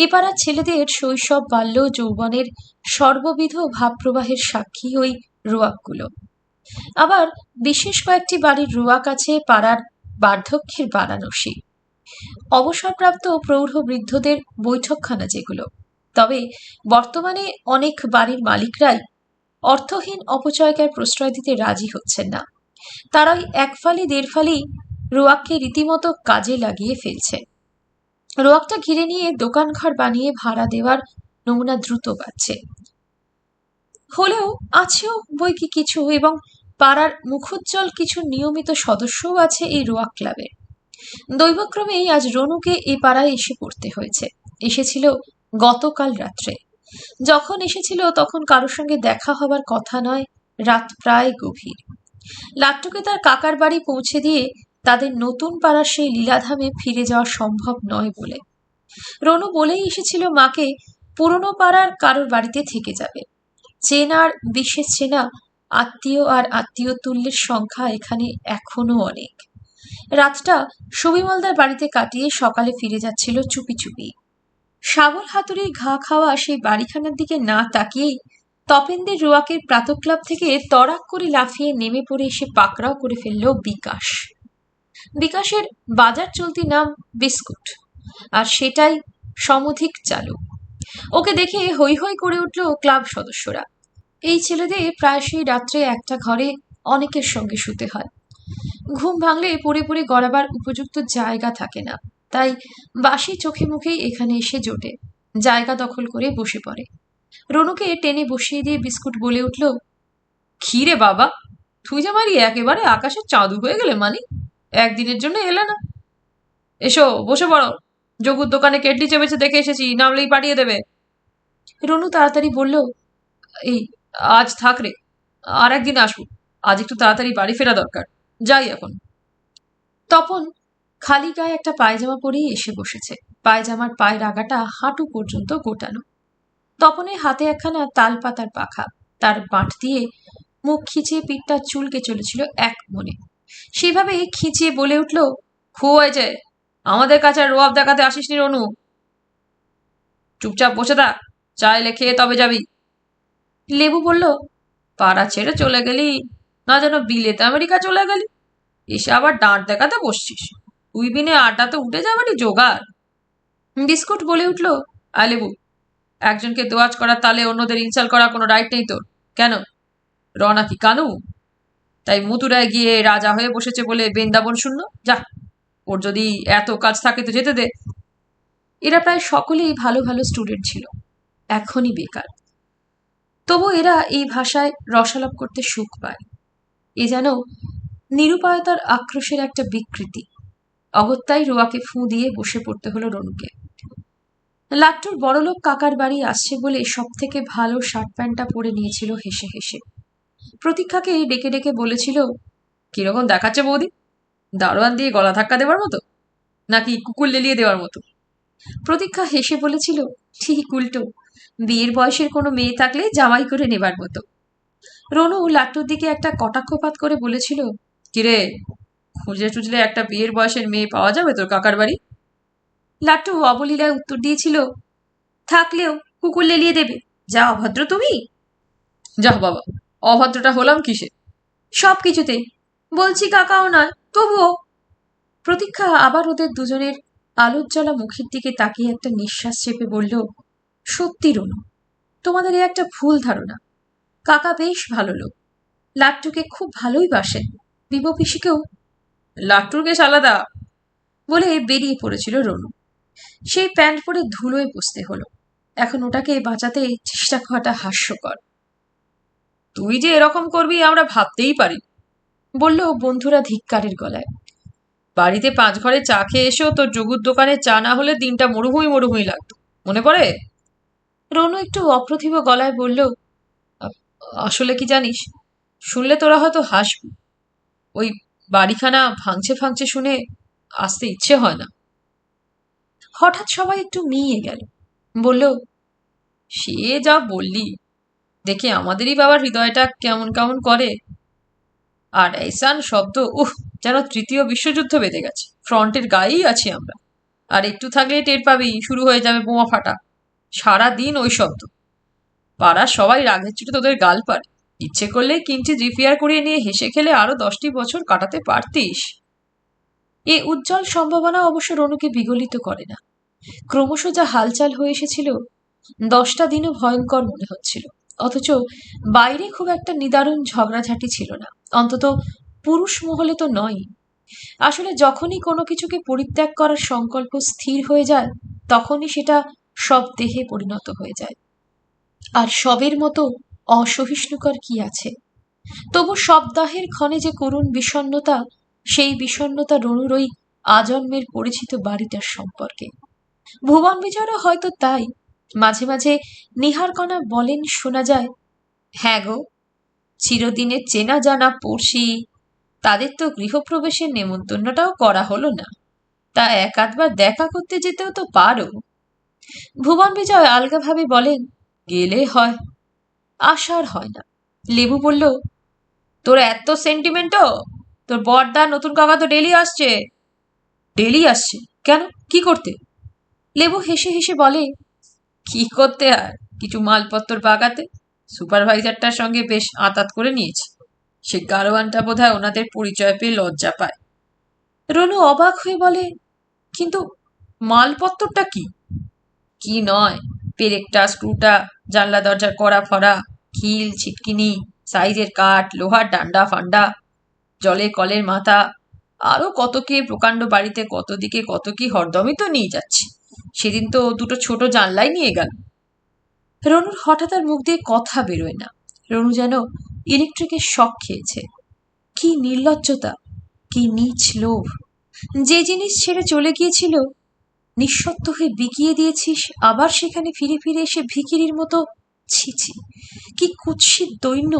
এ পাড়ার ছেলেদের শৈশব, বাল্য, যৌবনের সর্ববিধ ভাবপ্রবাহের সাক্ষী ওই রোয়াকগুলো। আবার বিশেষ কয়েকটি বাড়ির রোয়াক আছে পাড়ার বার্ধক্যের বারাণসী, অবসরপ্রাপ্ত প্রৌঢ় বৃদ্ধদের বৈঠকখানা যেগুলো। তবে বর্তমানে অনেক বাড়ির মালিকরাই অর্থহীন অপচয়কার প্রশ্রয় দিতে রাজি হচ্ছেন না। তারাই একফালি দেড়ফালি রোয়াককে রীতিমতো কাজে লাগিয়ে ফেলছে। রোয়াকটা ঘিরে নিয়ে দোকানঘর বানিয়ে ভাড়া দেওয়ার নমুনা দ্রুত বাড়ছে। হলেও আছেও বই কি কিছু, এবং পাড়ার মুখোজ্জ্বল কিছু নিয়মিত সদস্যও আছে এই রোয়াক ক্লাবের। দৈবক্রমেই আজ রনুকে এই পাড়ায় এসে পড়তে হয়েছে। এসেছিল গতকাল রাত্রে। যখন এসেছিল তখন কারোর সঙ্গে দেখা হবার কথা নয়, রাত প্রায় গভীর। লাট্টুকে তার কাকার বাড়ি পৌঁছে দিয়ে তাদের নতুন পাড়ার সেই লীলাধামে ফিরে যাওয়া সম্ভব নয় বলে রনু বলেই এসেছিল মাকে পুরনো পাড়ার কারোর বাড়িতে থেকে যাবে। চেনার বিশেষ চেনা আত্মীয় আর আত্মীয় তুল্যের সংখ্যা এখানে এখনো অনেক। রাতটা সুবিমলদার বাড়িতে কাটিয়ে সকালে ফিরে যাচ্ছিল চুপি চুপি। শাবল হাতুড়ির ঘা খাওয়া সেই বাড়িখানার দিকে না তাকিয়েই তপেনদের রোয়াকের প্রাতঃক্লাব থেকে তড়াক করে লাফিয়ে নেমে পড়ে এসে পাকড়াও করে ফেলল বিকাশ। বিকাশের বাজার চলতি নাম বিস্কুট, আর সেটাই সমধিক চালু। ওকে দেখে হৈ হৈ করে উঠল ক্লাব সদস্যরা। এই ছেলেদের প্রায়শই রাত্রে একটা ঘরে অনেকের সঙ্গে শুতে হয়। ঘুম ভাঙলে পড়ে পড়ে গড়াবার উপযুক্ত জায়গা থাকে না, তাই বাসি চোখে মুখেই এখানে এসে জোটে, জায়গা দখল করে বসে পড়ে। রনুকে টেনে বসিয়ে দিয়ে বিস্কুট বলে উঠল, কি রে বাবা, তুই যে মারি একেবারে আকাশের চাঁদু হয়ে গেলে মানি, একদিনের জন্য এলে না? এসো বসে পড়ো, যোগুর দোকানে কেটলি চেপেছে দেখে এসেছি, নামলেই পাঠিয়ে দেবে। রনু তাড়াতাড়ি বলল, এই আজ থাক রে, আর একদিন আসবো, আজ একটু তাড়াতাড়ি বাড়ি ফেরা দরকার, যাই এখন। তপন খালি গায়ে একটা পায়জামা পরেই এসে বসেছে। পায়জামার পায়ের আগাটা হাঁটু পর্যন্ত গোটানো। তপনের হাতে একখানা তাল পাতার পাখা, তার বাঁট দিয়ে মুখ খিচিয়ে পিঠটা চুলকে চলেছিল এক মনে। সেভাবে খিচিয়ে বলে উঠল, খুব হয়েছে, আমাদের কাছে আর রোয়াব দেখাতে আসিস নি রনু, চুপচাপ বসে থাক, চা এলে খেয়ে তবে যাবি। লেবু বলল, পাড়া ছেড়ে চলে গেলি না যেন বিলেতে আমেরিকা চলে গেলি, এসে আবার ডাঁট দেখাতে বসছিস, তুই বিনে আড্ডাতে উঠে যাবারই জোগাড়। বিস্কুট বলে উঠল, আয় লেবু, একজনকে দোয়াজ করার তালে অন্যদের ইনসাল্ট করার কোনো রাইট নেই তোর, কেন, রনা কি কানু? তাই মথুরায় গিয়ে রাজা হয়ে বসেছে বলে বৃন্দাবন শূন্য? যা, ওর যদি এত কাজ থাকে তো যেতে দে। এরা প্রায় সকলেই ভালো ভালো স্টুডেন্ট ছিল, এখনই বেকার। তবু এরা এই ভাষায় রসালাপ করতে সুখ পায়। এ যেন নিরুপায়তার আক্রোশের একটা বিকৃতি। অগত্যাই রোয়াকে ফুঁ দিয়ে বসে পড়তে হলো রনুকে। লাট্টুর বড়লোক কাকার বাড়ি আসছে বলে সব থেকে ভালো শার্ট প্যান্টটা পরে নিয়েছিল হেসে হেসে। প্রতীক্ষাকে ডেকে ডেকে বলেছিল, কিরকম দেখাচ্ছে বৌদি? দারোয়ান দিয়ে গলা ধাক্কা দেওয়ার মতো, নাকি কুকুর লেলিয়ে দেওয়ার মতো? প্রতীক্ষা হেসে বলেছিল, ঠিক উল্টো, বিয়ের বয়সের কোনো মেয়ে থাকলে জামাই করে নেবার মতো। রনু লাট্টুর দিকে একটা কটাক্ষপাত করে বলেছিল, কিরে, খুঁজলে টুজলে একটা বিয়ের বয়সের মেয়ে পাওয়া যাবে তোর কাকার বাড়ি? লাট্টু অবলীলায় উত্তর দিয়েছিল, থাকলেও কুকুর লেলিয়ে দেবে, যা অভদ্র তুমি। যাহ বাবা, অভদ্রটা হলাম কিসে? সব কিছুতেই। বলছি কাকাও নয়, তবুও। প্রতীক্ষা আবার ওদের দুজনের আলোজ্জ্বলা মুখের দিকে তাকিয়ে একটা নিঃশ্বাস চেপে বলল, সত্যি রনু, তোমাদের এ একটা ভুল ধারণা। কাকা বেশ ভালো লোক, লাট্টুকে খুব ভালোই বাসেন, বিবো পিসিকেও। লাট্টুর বেশ আলাদা, বলে বেরিয়ে পড়েছিল রনু। সেই প্যান্ট পরে ধুলোয় বসতে হলো। এখন ওটাকে বাঁচাতে চেষ্টা করাটা হাস্যকর। তুই যে এরকম করবি আমরা ভাবতেই পারি, বলল বন্ধুরা ধিক্কারের গলায়। বাড়িতে 5 ঘরে চা খেয়ে এসেও তোর যোগুর দোকানে চা না হলে দিনটা মরুভূমি মরুভূমি লাগতো, মনে পড়ে? রনু একটু অপ্রতিভ গলায় বলল, আসলে কি জানিস, শুনলে তোরা হয়তো হাসবি, ওই বাড়িখানা ভাঙছে ভাঙছে শুনে আসতে ইচ্ছে হয় না। হঠাৎ সবাই একটু মিয়ে গেল। বলল, সে যা বললি, দেখে আমাদেরই বাবার হৃদয়টা কেমন কেমন করে। আর এইসান শব্দ, যেন 3য় বিশ্বযুদ্ধ বেঁধে গেছে, ফ্রন্টের গায়েই আছি আমরা। আর একটু থাকলেই টের পাবি শুরু হয়ে যাবে বোমা ফাটা। সারাদিন ওই শব্দ। পাড়ার সবাই রাগের চুটে তোদের গাল পারে। ইচ্ছে করলে কিঞ্চিৎ রিপেয়ার করিয়ে নিয়ে হেসে খেলে আরো 10টি বছর কাটাতে পারতিস। এ উজ্জ্বল সম্ভাবনা অবশ্য রনুকে বিগলিত করে না। ক্রমশ যা হালচাল হয়ে এসেছিল, 10টা দিনও ভয়ঙ্কর মনে হচ্ছিল। অথচ বাইরে খুব একটা নিদারুণ ঝগড়াঝাটি ছিল না, অন্তত পুরুষ মহলে তো নয়। আসলে যখনই কোনো কিছুকে পরিত্যাগ করার সংকল্প স্থির হয়ে যায়, তখনই সেটা সব দেহে পরিণত হয়ে যায়। আর সবের মতো অসহিষ্ণুকর কি আছে? তবু সপ্তাহের ক্ষণে যে করুণ বিষণ্ণতা, সেই বিষণ্ণতা রনুর ওই আজন্মের পরিচিত বাড়িটার সম্পর্কে। ভুবন বিজয়ও হয়তো তাই। মাঝে মাঝে নিহারকণা বলেন শোনা যায়, হ্যাঁ গো, চিরদিনের চেনা জানা পড়শি, তাদের তো গৃহপ্রবেশের নেমন্তন্নটাও করা হলো না, তা 1-8বার দেখা করতে যেতেও তো পারো। ভুবন বিজয় আলগাভাবে বলেন, গেলে হয়, আসার হয় না। লেবু বলল, তোর এত সেন্টিমেন্টও? তোর বড়দা নতুন কাকা তো ডেলি আসছে। ডেলি আসছে কেন, কি করতে? লেবু হেসে হেসে বলে, কি করতে আর, কিছু মালপত্র বাগাতে। সুপারভাইজারটার সঙ্গে বেশ আঁতাত করে নিয়েছি। সে গারোয়ানটা বোধহয় ওনাদের পরিচয় পেয়ে লজ্জা পায়। রনু অবাক হয়ে বলে, কিন্তু মালপত্রটা কি? কি নয়, পেরেকটা, স্ক্রুটা, জানলা দরজার কড়া ফড়া, খিল ছিটকিনি, সাইজের কাঠ, লোহার ডান্ডা ফান্ডা, জলে কলের মাথা, আরো কত কে প্রকাণ্ড বাড়িতে কত দিকে কত কি হরদমই তো নিয়ে যাচ্ছে। সেদিন তো 2টো ছোট জানলাই নিয়ে গেল। রনুর হঠাৎ আর মুখ দিয়ে কথা বেরোয় না। রনু যেন ইলেকট্রিকের শক খেয়েছে। কি নির্লজ্জতা, কি নীচ লোভ! যে জিনিস ছেড়ে চলে গিয়েছিল, নিঃশব্দ হয়ে বিকিয়ে দিয়েছিস, আবার সেখানে ফিরে ফিরে এসে ভিখিরির মতো। ছি ছি, কি কুৎসিত দৈন্য!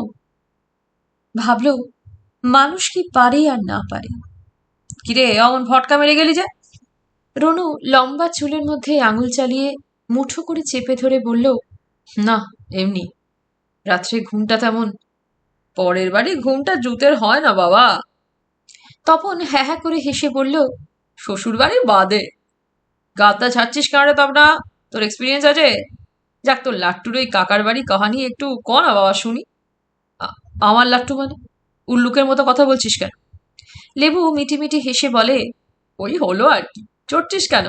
ভাবল, মানুষ কি পারে আর না পারে। কিরে, অমন ভটকা মেরে গেলি যে? রনু লম্বা চুলের মধ্যে আঙুল চালিয়ে মুঠো করে চেপে ধরে বলল, না, এমনি। রাত্রে ঘুমটা তেমন। পরের বাড়ি ঘুমটা জুতের হয় না বাবা। তপন হ্যাঁ হ্যাঁ করে হেসে বলল, শ্বশুর বাড়ি বাদে। গাবদা ছাড়ছিস কারে তব না, তোর এক্সপিরিয়েন্স আছে? যাক, তোর লাট্টুর ওই কাকার বাড়ি কাহানি একটু ক না বাবা শুনি। আমার লাট্টু মানে? উল্লুকের মতো কথা বলছিস কেন? লেবু মিটিমিটি হেসে বলে, ওই হলো আর কি, চড়ছিস কেন?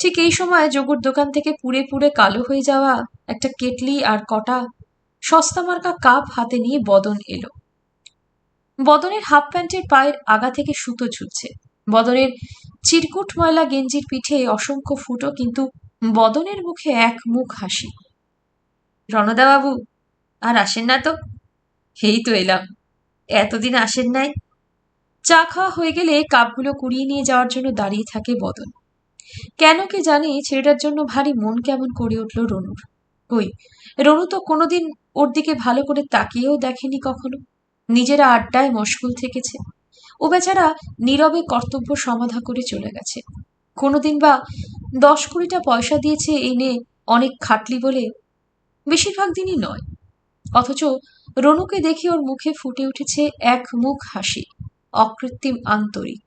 ঠিক এই সময় যোগুর দোকান থেকে পুড়ে পুড়ে কালো হয়ে যাওয়া একটা কেটলি আর কটা সস্তা মার্কা কাপ হাতে নিয়ে বদন এলো। বদনের হাফ প্যান্টের পায়ের আগা থেকে সুতো ঝুলছে। বদনের চিরকুট ময়লা গেঞ্জির পিঠে অসংখ্য ফুটো, কিন্তু বদনের মুখে এক মুখ হাসি। রণদা বাবু আর আসেন না তো? এই তো এলাম, এতদিন আসেন নাই। চা খাওয়া হয়ে গেলে কাপগুলো কুড়িয়ে নিয়ে যাওয়ার জন্য দাঁড়িয়ে থাকে বদন। কেন কে জানি ছেলেটার জন্য ভারী মন কেমন করে উঠল রনুর। কই, রনু তো কোনোদিন ওর দিকে ভালো করে তাকিয়েও দেখেনি কখনো। নিজেরা আড্ডায় মশগুল থেকেছে, ও বেচারা নীরবে কর্তব্য সমাধা করে চলে গেছে। কোনোদিন বা 10-20টা পয়সা দিয়েছে এনে অনেক খাটলি বলে, বেশিরভাগ দিনই নয়। অথচ রনুকে দেখে ওর মুখে ফুটে উঠেছে এক মুখ হাসি, অকৃত্রিম আন্তরিক।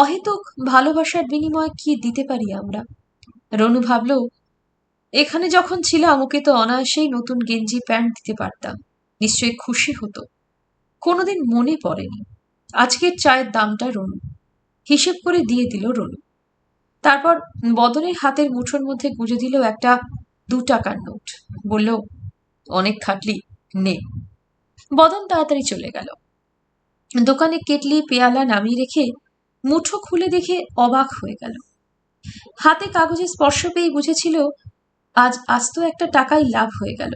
অহেতুক ভালোবাসার বিনিময়ে কি দিতে পারি আমরা? রনু ভাবল, এখানে যখন ছিলাম ওকে তো অনায়াসেই নতুন গেঞ্জি প্যান্ট দিতে পারতাম, নিশ্চয়ই খুশি হতো। কোনোদিন মনে পড়েনি আজকের চায়ের দামটা রনু হিসেব করে দিয়ে দিল রনু। তারপর বদনের হাতের মুঠোর মধ্যে গুঁজে দিল একটা 2 টাকার নোট, বলল, অনেক খাটলি, নে। বদন তাড়াতাড়ি চলে গেল। দোকানে কেটলি পেয়ালা নামিয়ে রেখে মুঠো খুলে দেখে অবাক হয়ে গেল। হাতে কাগজে স্পর্শ পেয়ে বুঝেছিল আজ আস্ত একটা টাকাই লাভ হয়ে গেল।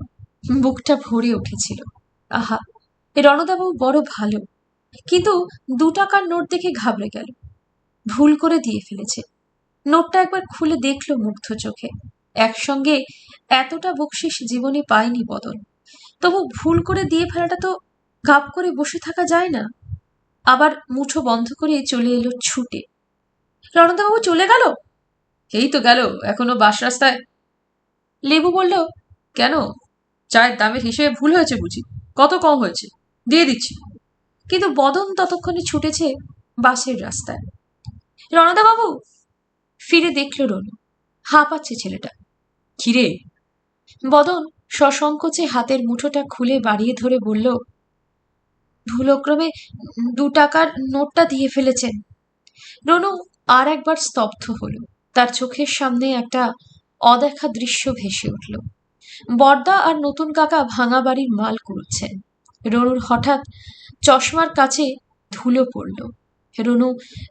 বুকটা ভরে উঠেছিল। আহা, রণদাবাবু বড় ভালো। কিন্তু 2 টাকার নোট দেখে ঘাবড়ে গেল। ভুল করে দিয়ে ফেলেছে। নোটটা একবার খুলে দেখল মুগ্ধ চোখে। একসঙ্গে এতটা বকশিস জীবনে পায়নি বদন। তবু ভুল করে দিয়ে ফেলাটা তো গাপ করে বসে থাকা যায় না। আবার মুঠো বন্ধ করে চলে এলো ছুটে। রণদাবাবু চলে গেল? এই তো গেল, এখনো বাস রাস্তায়। লেবু বলল, কেন, চায়ের দামের হিসেবে ভুল হয়েছে বুঝি? কত কম হয়েছে, দিয়ে দিচ্ছি। কিন্তু বদন ততক্ষণে ছুটেছে বাসের রাস্তায়। রণদাবাবু! ফিরে দেখল রনু। হাঁপাচ্ছে ছেলেটা। কিরে? বদন সসংকোচে হাতের মুঠোটা খুলে বাড়িয়ে ধরে বলল, ভুলক্রমে 2 টাকার নোটটা দিয়ে ফেলেছেন। রনু আর একবার স্তব্ধ হল। তার চোখের সামনে একটা অদেখা দৃশ্য ভেসে উঠল। বর্দা আর নতুন কাকা ভাঙা বাড়ির মাল কুড়োচ্ছেন। রনুর হঠাৎ চশমার কাছে ধুলো পড়ল। রনু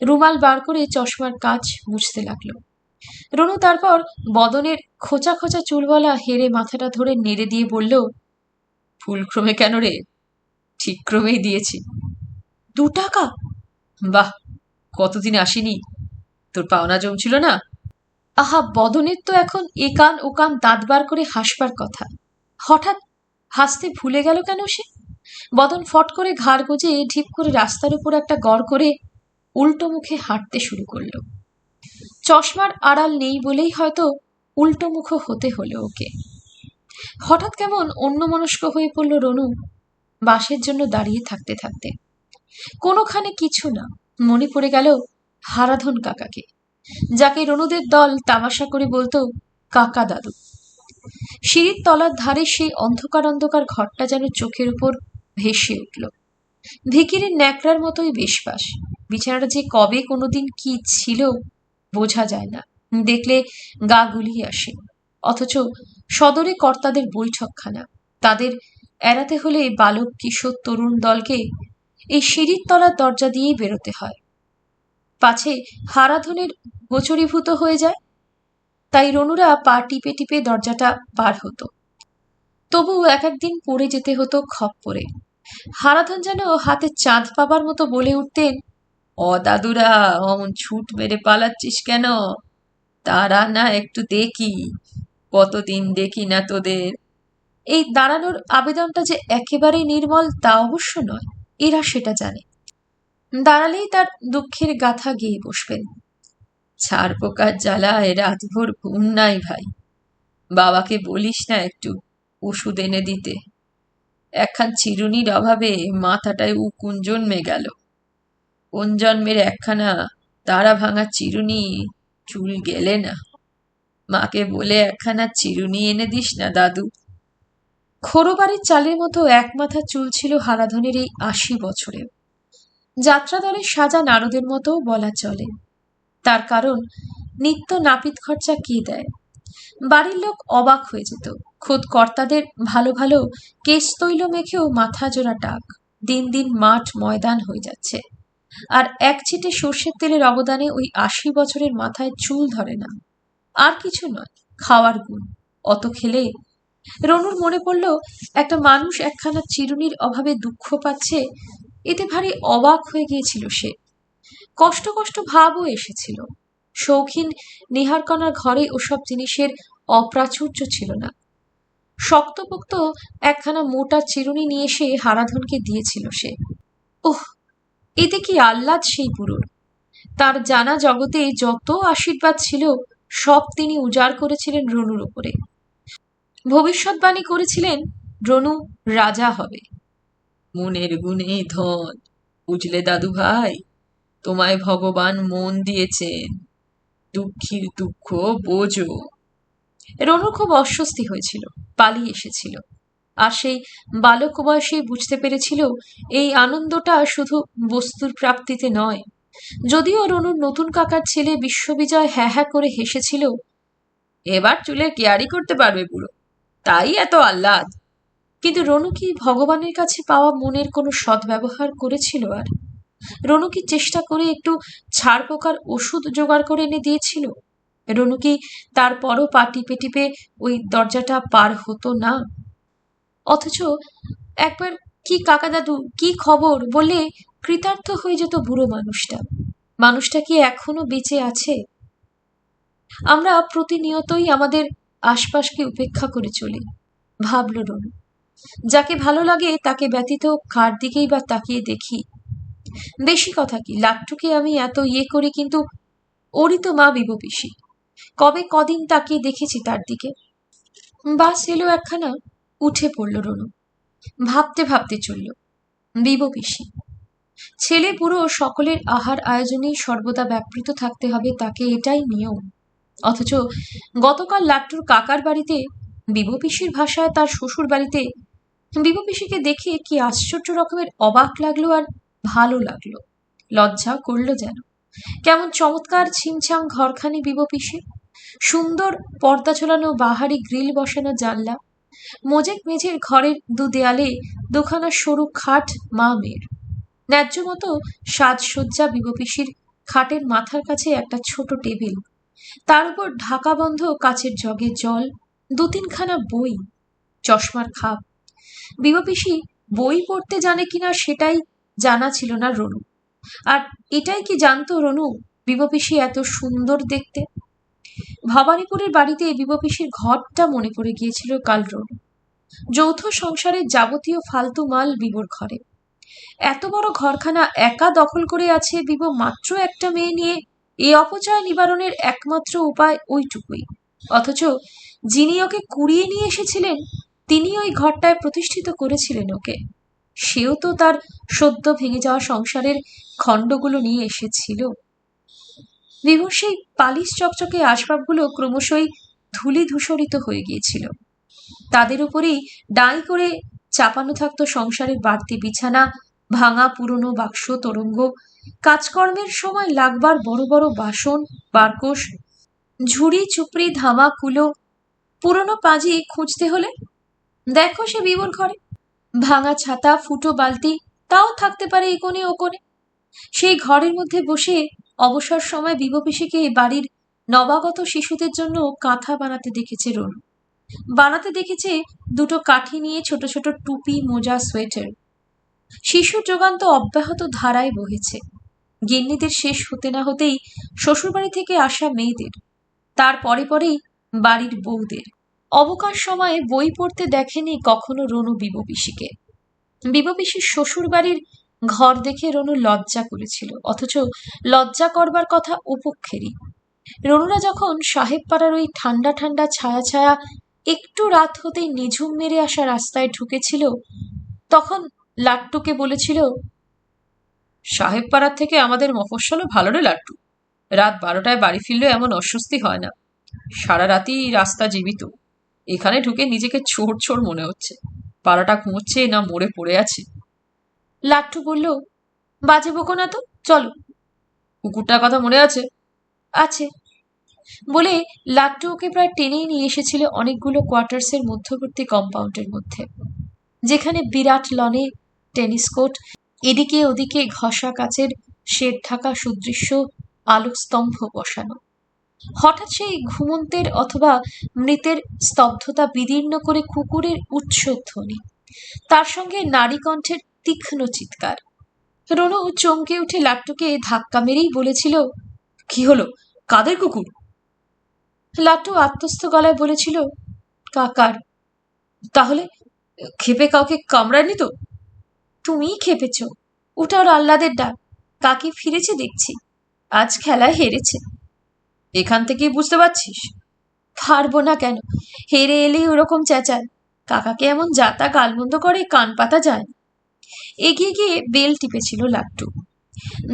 রুমাল বার করে চশমার কাচ মুছতে লাগলো। রনু তারপর বদনের খোঁচা খোঁচা চুলওয়ালা হেরে মাথাটা ধরে নেড়ে দিয়ে বলল, ভুলক্রমে কেন রে, ঠিক ক্রমেই দিয়েছি। 2 টাকা? বাহ, কতদিন আসিনি, তোর পাওনা জমছিল না? আহা, বদনের তো এখন এ কান ও কান দাঁত বার করে হাসবার কথা। হঠাৎ হাসতে ভুলে গেল কেন সে? বদন ফট করে ঘাড় গুজে ঢিপ করে রাস্তার উপর একটা গড় করে উল্টো মুখে হাঁটতে শুরু করলো। চশমার আড়াল নেই বলেই হয়তো উল্টো মুখ হতে হলো ওকে। হঠাৎ কেমন অন্যমনস্ক হয়ে পড়ল রনু বাসের জন্য দাঁড়িয়ে থাকতে থাকতে। কোনোখানে কিছু না, মনে পড়ে গেল হারাধন কাকাকে, যাকে রনুদের দল তামাশা করে বলতো কাকা দাদু। সিঁড়ির তলার ধারে সেই অন্ধকার অন্ধকার ঘরটা যেন চোখের উপর ভেসে উঠল। ভিখিরির ন্যাকড়ার মতোই বেশবাস। বিছানাটা যে কবে কোনোদিন কি ছিল বোঝা যায় না, দেখলে গা গুলিয়ে আসে। অথচ সদরে কর্তাদের বৈঠকখানা, তাদের এড়াতে হলে বালক কিশোর তরুণ দলকে এই সিঁড়ির তলার দরজা দিয়েই বেরোতে হয়, পাছে হারাধনের গোচরীভূত হয়ে যায়। তাই রনুরা পা টিপে টিপে দরজাটা পার হতো। তবু এক একদিন পড়ে যেতে হতো খপ্পরে। হারাধন যেন হাতে চাঁদ পাবার মতো বলে উঠতেন, অ দাদুরা, অমন ছুট মেরে পালাচ্ছিস কেন? তারা না, একটু দেখি, কতদিন দেখি না তোদের। এই দাঁড়ানোর আবেদনটা যে একেবারেই নির্মল তা অবশ্য নয়, এরা সেটা জানে। দাঁড়ালেই তার দুঃখের গাথা গেয়ে বসবেন। ছাড় পোকার জ্বালায় রাতভর ঘুম নাই ভাই, বাবাকে বলিস না একটু ওষুধ এনে দিতে। একখান চিরুনির অভাবে মাথাটায় উকুন জন্মে গেল। কোন জন্মের একখানা তারা ভাঙা চিরুনি, চুল গেলে না। মাকে বলে একখানা চিরুনি এনে দিস না দাদু। খোরবাড়ির চালের মতো এক মাথা চুল ছিল হারাধনের এই 80 বছরে। যাত্রা দলের সাজা নারদের মতো বলা চলে। তার কারণ নিত্য নাপিত খরচা কে দেয়? বাড়ির লোক অবাক হয়ে যেত খোদ কর্তাদের ভালো ভালো কেশ তৈল মেখেও মাথা জোড়া টাক। দিন দিন মাঠ ময়দান হয়ে যাচ্ছে, আর এক ছিটে সর্ষের তেলের অবদানে ওই ৮০ বছরের মাথায় চুল ধরে না। আর কিছু নয়, খাওয়ার গুণ। অত খেলে রনুর মনে পড়ল, একটা মানুষ একখানা চিরুনির অভাবে দুঃখ পাচ্ছে, এতে ভারী অবাক হয়ে গিয়েছিল সে। কষ্ট কষ্ট ভাবও এসেছিল। শৌখিন নিহারকণার ঘরে ওসব জিনিসের অপ্রাচুর্য ছিল না। শক্তপোক্ত একখানা মোটা চিরুনি নিয়ে এসে হারাধনকে দিয়েছিল সে। ওহ, এতে কি আহ্লাদ সেই বুড়োর! তার জানা জগতে যত আশীর্বাদ ছিল সব তিনি উজাড় করেছিলেন রনুর ওপরে। ভবিষ্যৎবাণী করেছিলেন রনু রাজা হবে। মনের গুণে ধন, বুঝলে দাদু ভাই, তোমায় ভগবান মন দিয়েছেন, দুঃখীর দুঃখ বোঝো। রনুর খুব অস্বস্তি হয়েছিল, পালিয়ে এসেছিল। আর সেই বালক বয়সেই বুঝতে পেরেছিল এই আনন্দটা শুধু বস্তুর প্রাপ্তিতে নয়। যদিও রনুর নতুন কাকার ছেলে বিশ্ববিজয় হ্যাঁ হ্যাঁ করে হেসেছিল, এবার চুলে কেয়ারি করতে পারবে বুড়ো, তাই এত আহ্লাদ। কিন্তু রনু কি ভগবানের কাছে পাওয়া মনের কোনো সদ্ব্যবহার করেছিল? আর রনু কি চেষ্টা করে একটু ছাড় পোকার ওষুধ জোগাড় করে এনে দিয়েছিল? রনু কি তারপরও পা টিপে টিপে ওই দরজাটা পার হতো না? অথচ একবার কি কাকা দাদু, কি খবর বলে কৃতার্থ হয়ে যেত বুড়ো মানুষটা। মানুষটা কি এখনো বেঁচে আছে? আমরা প্রতিনিয়তই আমাদের আশপাশকে উপেক্ষা করে চলি, ভাবল রনু। যাকে ভালো লাগে তাকে ব্যতীত কার দিকেই বা তাকিয়ে দেখি? বেশি কথা কি, লাট্টুকে আমি এত করি, কিন্তু ওরই তো মা বিবপিসি। কবে কদিন তাকিয়ে দেখেছি তার দিকে? বাস এলো একখানা, উঠে পড়ল রনু। ভাবতে ভাবতে চলল, বিবপিসি। ছেলে বুড়ো সকলের আহার আয়োজনেই সর্বদা ব্যাপৃত থাকতে হবে তাকে, এটাই নিয়ম। অথচ গতকাল লাট্টুর কাকার বাড়িতে বিবপিসির ভাষায় তার শ্বশুর বাড়িতে বিবপিসিকে দেখে কি আশ্চর্য রকমের অবাক লাগলো আর ভালো লাগলো। লজ্জা করলো যেন। কেমন চমৎকার ছিমছাম ঘরখানি বিবপিসির! সুন্দর পর্দা ঝোলানো বাহারি গ্রিল বসানো জানলা, মোজেক মেঝের ঘরের দু দেয়ালে দুখানা সরু খাট মা মেয়ের। ন্যায্য মতো সাজসজ্জা বিবপিসির খাটের মাথার কাছে একটা ছোট টেবিল, তার উপর ঢাকা বন্ধ কাচের জগে জল, দু তিনখানা বই, চশমার খাপ। বিবপিসি বই পড়তে জানে কিনা সেটাই জানা ছিল না রনু। আর এটাই কি জানতো রনু, বিবপিসি এত সুন্দর দেখতে। ভবানীপুরের বাড়িতে বিবপিসির ঘরটা মনে পড়ে গিয়েছিল কাল রনু। যৌথ সংসারের যাবতীয় ফালতু মাল বিবর ঘরে। এত বড় ঘরখানা একা দখল করে আছে বিব মাত্র একটা মেয়ে নিয়ে। এই অপচয় নিবারণের একমাত্র উপায় ওইটুকুই। অথচ যিনি ওকে কুড়িয়ে নিয়ে এসেছিলেন তিনি ওই ঘরটায় প্রতিষ্ঠিত করেছিলেন ওকে। সেও তো তার সদ্য ভেঙে যাওয়া সংসারের খণ্ডগুলো নিয়ে এসেছিল। বিভোর সেই পালিশ চকচকে আসবাবগুলো ক্রমশই ধূলি ধূসরিত হয়ে গিয়েছিল। তাদের উপরেই ডাঁই করে চাপানো থাকতো সংসারের বাড়তি বিছানা, ভাঙা পুরনো বাক্স তরঙ্গ, কাজকর্মের সময় লাগবার বড় বড় বাসন, বারকোশ, ঝুড়ি চুপড়ি, ধামা কুলো। পুরনো পাঁজি খুঁজতে হলে দেখো সে বিবর ঘরে। ভাঙা ছাতা, ফুটো বালতি, তাও থাকতে পারে এই কোণে ও কোণে। সেই ঘরের মধ্যে বসে অবসর সময় বিবপিসিকে বাড়ির নবাগত শিশুদের জন্য কাঁথা বানাতে দেখেছে রনু। বানাতে দেখেছে দুটো কাঠি নিয়ে ছোট ছোট টুপি, মোজা, সোয়েটার। শিশুর যোগান তো অব্যাহত ধারায় বহেছে। গিন্নিদের শেষ হতে না হতেই শ্বশুরবাড়ি থেকে আসা মেয়েদের, তার পরে পরেই বাড়ির বউদের। অবকাশ সময়ে বই পড়তে দেখেনি কখনো রনু বিবপিসিকে। বিবপিসির শ্বশুর বাড়ির ঘর দেখে রনু লজ্জা করেছিল, অথচ লজ্জা করবার কথা উপক্ষেরই। রনুরা যখন সাহেব পাড়ার ওই ঠান্ডা ঠান্ডা ছায়া ছায়া একটু রাত হতেই নিঝুম মেরে আসা রাস্তায় ঢুকেছিল, তখন লাট্টুকে বলেছিল, সাহেব পাড়ার থেকে আমাদের মফস্বলও ভালো রে লাট্টু। রাত 12টায় বাড়ি ফিরলেও এমন অস্বস্তি হয় না। সারা রাতই রাস্তা জীবিত। এখানে ঢুকে নিজেকে চোর চোর মনে হচ্ছে। পাড়াটা ঘুমোচ্ছে না মরে পড়ে আছে। লাট্টু বলল, বাজে বকো না তো, চলো। কুকুরটার কথা মনে আছে? আছে। বলে লাট্টু ওকে প্রায় টেনেই নিয়ে এসেছিল অনেকগুলো কোয়ার্টার্সের মধ্যবর্তী কম্পাউন্ডের মধ্যে, যেখানে বিরাট লনে টেনিস কোর্ট, এদিকে ওদিকে ঘষা কাচের শেড ঢাকা সুদৃশ্য আলোকস্তম্ভ বসানো। হঠাৎ সেই ঘুমন্তের অথবা মৃতের স্তব্ধতা বিদীর্ণ করে কুকুরের উচ্চধ্বনি, তার সঙ্গে নারী কণ্ঠের তীক্ষ্ণ চিৎকার। রনু চমকে উঠে লাট্টুকে ধাক্কা মেরেই বলেছিল, কি হলো, কাদের কুকুর? লাট্টু আত্মস্থ গলায় বলেছিল, কাকার। তাহলে ক্ষেপে কাউকে কামড়ায়নি তো? তুমিই খেপেছ। ওটা ওর আহ্লাদের ডাক। কাকে ফিরেছে দেখছি, আজ খেলায় হেরেছে। এখান থেকেই বুঝতে পারছিস? পারবো না কেন, হেরে এলেই ওরকম চেঁচায়। কাকাকে এমন যাতা গালমন্দ করে কান পাতা যায় না। এগিয়ে গিয়ে বেল টিপেছিল লাট্টু।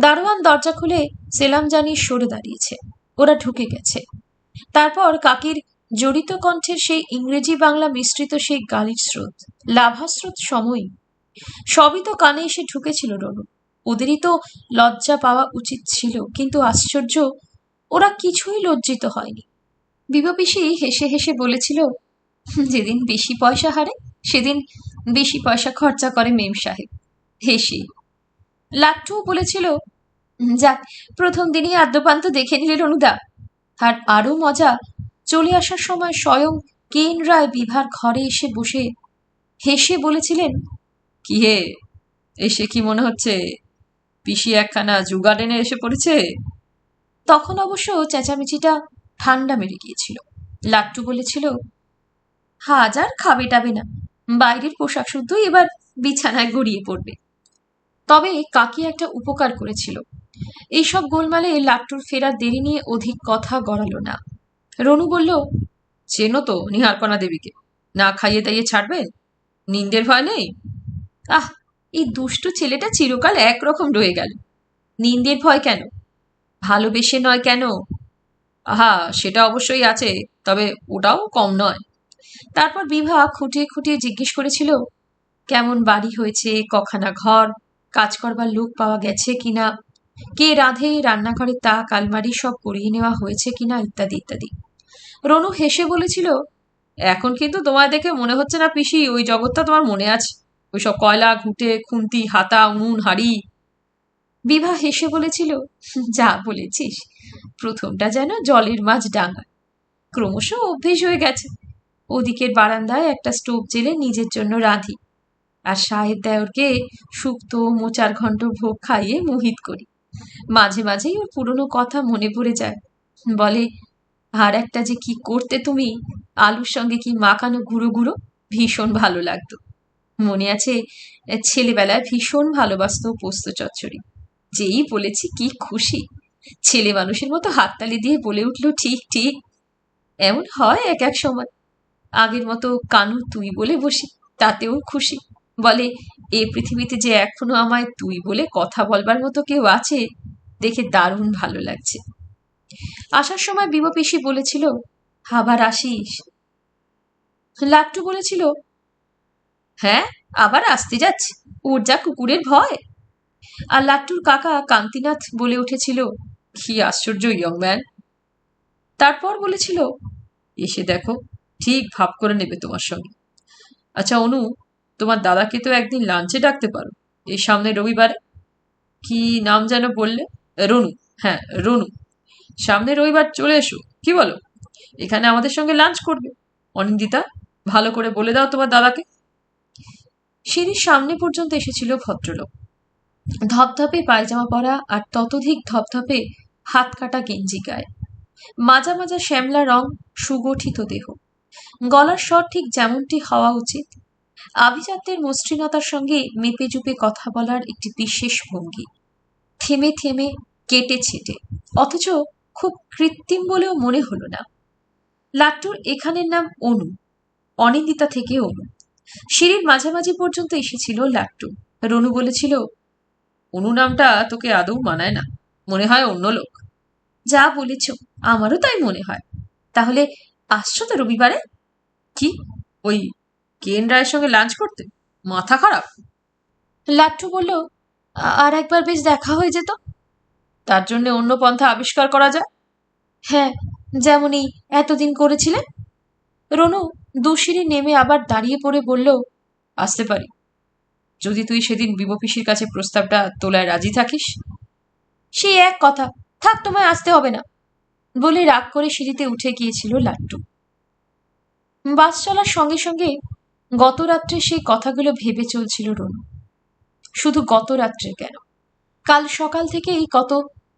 দারোয়ান দরজা খুলে সেলাম জানিয়ে সরে দাঁড়িয়েছে। ওরা ঢুকে গেছে। তারপর কাকির জড়িত কণ্ঠের সেই ইংরেজি বাংলা মিশ্রিত সেই গালির স্রোত, লাভাস্রোত সময়ই। সবই তো কানে এসে ঢুকেছিল রনু। ওদেরই তো লজ্জা পাওয়া উচিত ছিল, কিন্তু আশ্চর্য, ওরা কিছুই লজ্জিত হয়নি। বিবাপিসি হেসে হেসে বলেছিল, যেদিন বেশি পয়সা হারে সেদিন বেশি পয়সা খরচা করে মেম সাহেব। হেসে লাট্টুও বলেছিল, যাক, প্রথম দিনই আদ্যপান্ত দেখে নিলে রনুদা। আর আরো মজা, চলে আসার সময় স্বয়ং কেন রায় বিভার ঘরে এসে বসে হেসে বলেছিলেন, কি হে, এসে কি মনে হচ্ছে পিসি একখানা জুগাড় এনে এসে পড়েছে? তখন অবশ্য চেঁচামেচিটা ঠান্ডা মেরে গিয়েছিল। লাট্টু বলেছিল, হাজার খাবে টাবে না, বাইরের পোশাক শুদ্ধই এবার বিছানায় গড়িয়ে পড়বে। তবে কাকি একটা উপকার করেছিল। এইসব গোলমালে লাট্টুর ফেরার দেরি নিয়ে অধিক কথা গড়ালো না। রনু বলল, চেনো তো নিহারকণা দেবীকে, না খাইয়ে দাইয়ে ছাড়বে? নিন্দের ভয় নেই? আহ, এই দুষ্টু ছেলেটা চিরকাল একরকম রয়ে গেল। নিন্দের ভয় কেন? ভালোবেসে নয় কেন? আহা, সেটা অবশ্যই আছে, তবে ওটাও কম নয়। তারপর বিভা খুঁটিয়ে খুঁটিয়ে জিজ্ঞেস করেছিল, কেমন বাড়ি হয়েছে, কখানা ঘর, কাজ করবার লোক পাওয়া গেছে কিনা, কে রাঁধে, রান্নাঘরের তাক আলমারি সব করিয়ে নেওয়া হয়েছে কিনা, ইত্যাদি ইত্যাদি। রনু হেসে বলেছিল, এখন কিন্তু তোমায় দেখে মনে হচ্ছে না পিসি ওই জগৎটা তোমার মনে আছে, ওইসব কয়লা, ঘুঁটে, খুন্তি, হাতা, উনুন, হাড়ি। বিভা হেসে বলেছিল, যা বলেছিস, প্রথমটা যেন জলের মাছ ডাঙা, ক্রমশ অভ্যেস হয়ে গেছে। ওদিকের বারান্দায় একটা স্টোভ জেলে নিজের জন্য রাঁধি, আর সাহেব দেওরকে শুক্তো, মোচার ঘন্ট ভোগ খাইয়ে মোহিত করি। মাঝে মাঝেই ওর পুরনো কথা মনে পড়ে যায়। বলে, আর একটা যে কি করতে তুমি, আলুর সঙ্গে কি মাখানো গুঁড়ো গুঁড়ো, ভীষণ ভালো লাগতো। মনে আছে, ছেলেবেলায় ভীষণ ভালোবাসতো পোস্ত চচ্চড়ি। যেই বলেছি কি খুশি, ছেলে মানুষের মতো হাততালি দিয়ে বলে উঠল, ঠিক ঠিক। এমন হয় এক এক সময়, আগের মতো কানু তুই বলে বসি, তাতেও খুশি। বলে, এ পৃথিবীতে যে এখনো আমায় তুই বলে কথা বলবার মতো কেউ আছে, দেখে দারুণ ভালো লাগছে। আসার সময় বিমা পিসি বলেছিল, আবার আসিস? লাট্টু বলেছিল, হ্যাঁ, আবার আসতে যাচ্ছে, ওর যা কুকুরের ভয়। আর লাট্টুর কাকা কান্তিনাথ বলে উঠেছিল, কি আশ্চর্য ইয়ং ম্যান। তারপর বলেছিল, এসে দেখো, ঠিক ভাব করে নেবে তোমার সঙ্গে। আচ্ছা অনু, তোমার দাদাকে তো একদিন লাঞ্চে ডাকতে পারো, এই সামনে রবিবারে। কি নাম যেন বললে? রনু। হ্যাঁ, রনু, সামনে রবিবার চলে এসো, কি বলো? এখানে আমাদের সঙ্গে লাঞ্চ করবে। অনিন্দিতা, ভালো করে বলে দাও তোমার দাদাকে। সিঁড়ির সামনে পর্যন্ত এসেছিল ভদ্রলোক, ধপধপে পায়জামা পরা আর ততোধিক ধপধপে হাত কাটা গেঞ্জি গায়ে, মাজা মাজা শ্যামলা রং, সুগঠিত দেহ, গলার স্বর ঠিক যেমনটি হওয়া উচিত, আভিজাত্যের মসৃণতার সঙ্গে মেপে চুপে কথা বলার একটি বিশেষ ভঙ্গি, থেমে থেমে, কেটে ছেটে, অথচ খুব কৃত্রিম বলেও মনে হলো না। লাট্টুর এখানের নাম অনু, অনিন্দিতা থেকে অনু। সিঁড়ির মাঝামাঝি পর্যন্ত এসেছিল লাট্টু। রনু বলেছিল, অনু নামটা তোকে আদৌ মানায় না, মনে হয় অন্য লোক। যা বলেছ, আমারও তাই মনে হয়। তাহলে আসছো তো রবিবারে? কি, ওই কেন রায়ের সঙ্গে লাঞ্চ করতে? মাথা খারাপ? লাট্টু বলল, আর একবার বেশ দেখা হয়ে যেত। তার জন্য অন্য পন্থা আবিষ্কার করা যায়। হ্যাঁ, যেমনই এতদিন করেছিলেন। রনু দুশিরি নেমে আবার দাঁড়িয়ে পড়ে বলল, আসতে পারি যদি তুই সেদিন বিবপিসির কাছে প্রস্তাবটা তোলায় রাজি থাকিস। সেই এক কথা, থাক তোমায় আসতে হবে না, বলে রাগ করে সিঁড়িতে উঠে গিয়েছিল লাট্টু। বাস চলার সঙ্গে সঙ্গে গত রাত্রে সেই কথাগুলো ভেবে চলছিল রনু। শুধু গত রাত্রে কেন, কাল সকাল থেকেই কত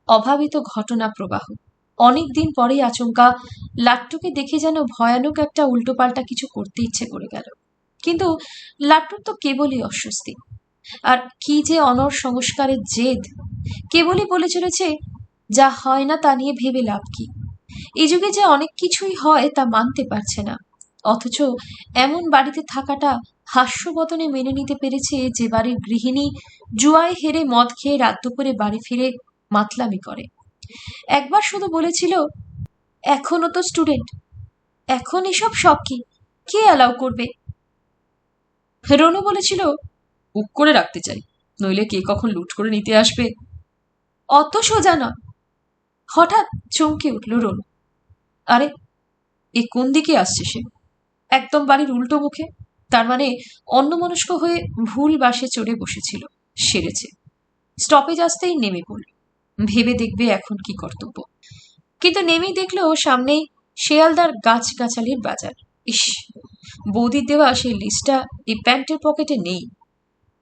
অভাবিত ঘটনা প্রবাহ। অনেক দিন পরেই আচমকা লাট্টুকে দেখে যেন ভয়ানক একটা উল্টোপাল্টা কিছু করতে ইচ্ছে করে গেল। কিন্তু লাট্টুর তো কেবলই অস্বস্তি, আর কি যে অনর সংস্কারের জেদ। কেবলই বলে চলেছে, যা হয় না তা নিয়ে ভেবে লাভ কি। এই যুগে যে অনেক কিছুই হয় তা মানতে পারছে না, অথচ এমন বাড়িতে থাকাটা হাস্যবদনে মেনে নিতে পেরেছে যে বাড়ির গৃহিণী জুয়ায় হেরে মদ খেয়ে রাত দুপুরে বাড়ি ফিরে মাতলামি করে। একবার শুধু বলেছিল, এখনো তো স্টুডেন্ট, এখন এসব শখ কি, কে অ্যালাউ করবে। রনু বলেছিল, বুক করে রাখতে চাই, নইলে কে কখন লুট করে নিতে আসবে। অত সোজা নয়। হঠাৎ চমকে উঠল রনু। আরে, এ কোন দিকে আসছে সে? একদম বাড়ির উল্টো মুখে। তার মানে অন্যমনস্ক হয়ে ভুল বাসে চড়ে বসেছিল। সেরেছে। স্টপেজ আসতেই নেমে পড়ল, ভেবে দেখবে এখন কি কর্তব্য। কিন্তু নেমেই দেখলো সামনেই শেয়ালদার গাছগাছালির বাজার। ইস, বৌদির দেওয়া সেই লিস্টটা এই প্যান্টের পকেটে নেই।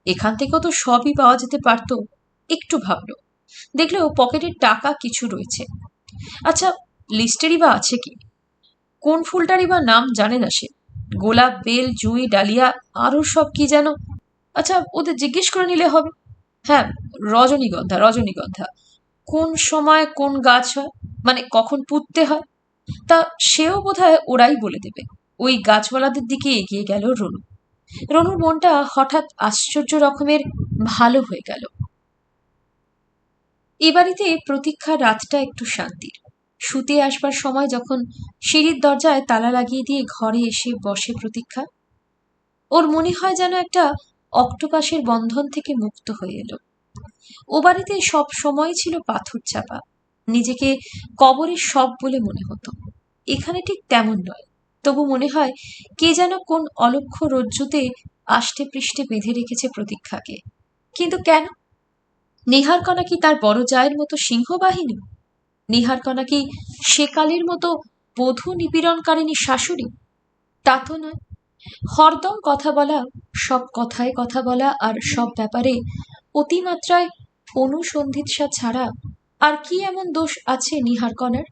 এখান থেকেও তো সবই পাওয়া যেতে পারত। একটু ভাবলো, দেখলো পকেটের টাকা কিছু রয়েছে। আচ্ছা, লিস্টেরই বা আছে কি? কোন ফুলটারই বা নাম জানে না সে। গোলাপ, বেল, জুঁই, ডালিয়া, আরো সব কি যেন। আচ্ছা, ওদের জিজ্ঞেস করে নিলে হবে। হ্যাঁ, রজনীগন্ধা, রজনীগন্ধা। কোন সময় কোন গাছ হয়, মানে কখন পুঁততে হয়, তা সেও বোধহয় ওরাই বলে দেবে। ওই গাছওয়ালাদের দিকে এগিয়ে গেল রনু। রনুর মনটা হঠাৎ আশ্চর্য রকমের ভালো হয়ে গেল। এ বাড়িতে প্রতীক্ষার রাতটা একটু শান্তির। শুতে আসবার সময় যখন সিঁড়ির দরজায় তালা লাগিয়ে দিয়ে ঘরে এসে বসে প্রতীক্ষা, ওর মনে হয় যেন একটা অক্টোপাসের বন্ধন থেকে মুক্ত হয়ে এলো। ও বাড়িতে সব সময় ছিল পাথর চাপা, নিজেকে কবরের সব বলে মনে হতো। এখানে ঠিক তেমন নয়, তবু মনে হয় কে যেন কোন অলক্ষ্য রজ্জুতে আষ্টে পৃষ্ঠে বেঁধে রেখেছে প্রতীক্ষাকে। কিন্তু কেন? নিহারকণা কি তার বড় জায়ের মতো সিংহবাহিনী? নিহারকণা কি সেকালের মতো বধূ নিপীড়নকারিণী শাশুড়ি? তা তো নয়। হরদম কথা বলা, সব কথায় কথা বলা, আর সব ব্যাপারে অতিমাত্রায় অনুসন্ধিৎসা ছাড়া আর কি এমন দোষ আছে নিহারকণার?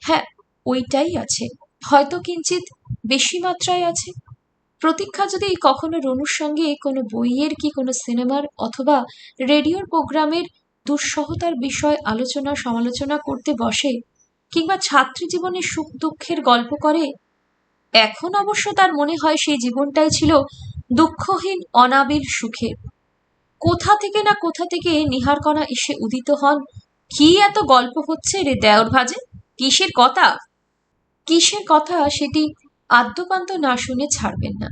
হ্যাঁ, ওইটাই আছে, হয়তো কিঞ্চিত বেশি মাত্রায় আছে। প্রতীক্ষা যদি কখনো রনুর সঙ্গে কোনো বইয়ের কি কোনো সিনেমার অথবা রেডিওর প্রোগ্রামের দুঃসহতার বিষয় আলোচনা সমালোচনা করতে বসে, কিংবা ছাত্রী জীবনের সুখ দুঃখের গল্প করে, এখন অবশ্য তার মনে হয় সেই জীবনটাই ছিল দুঃখহীন অনাবিল সুখের। কোথা থেকে না কোথা থেকে নিহারকণা এসে উদিত হন। কি এত গল্প হচ্ছে রে দেওর ভাজে? কিসের কথা? কিসের কথা সেটি আদ্যপান্ত না শুনে ছাড়বেন না।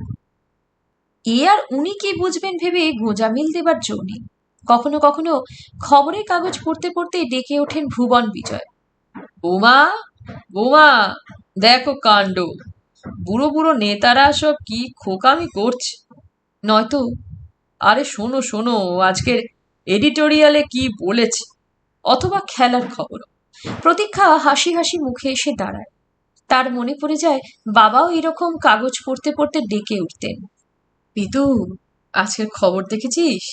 এ আর উনি কি বুঝবেন ভেবে গোঁজামিল দেবার জো নেই। কখনো কখনো খবরের কাগজ পড়তে পড়তে ডেকে ওঠেন ভুবন বিজয়। বোমা, বোমা, দেখো কাণ্ড, বুড়ো বুড়ো নেতারা সব কি খোকামি করছে। নয়তো, আরে শোনো শোনো, আজকের এডিটোরিয়ালে কি বলেছে, অথবা খেলার খবর। প্রতীক্ষা হাসি হাসি মুখে এসে দাঁড়ায়। তার মনে পড়ে যায় বাবাও এরকম কাগজ পড়তে পড়তে ডেকে উঠতেন। পিতু, আজকের খবর দেখেছিস?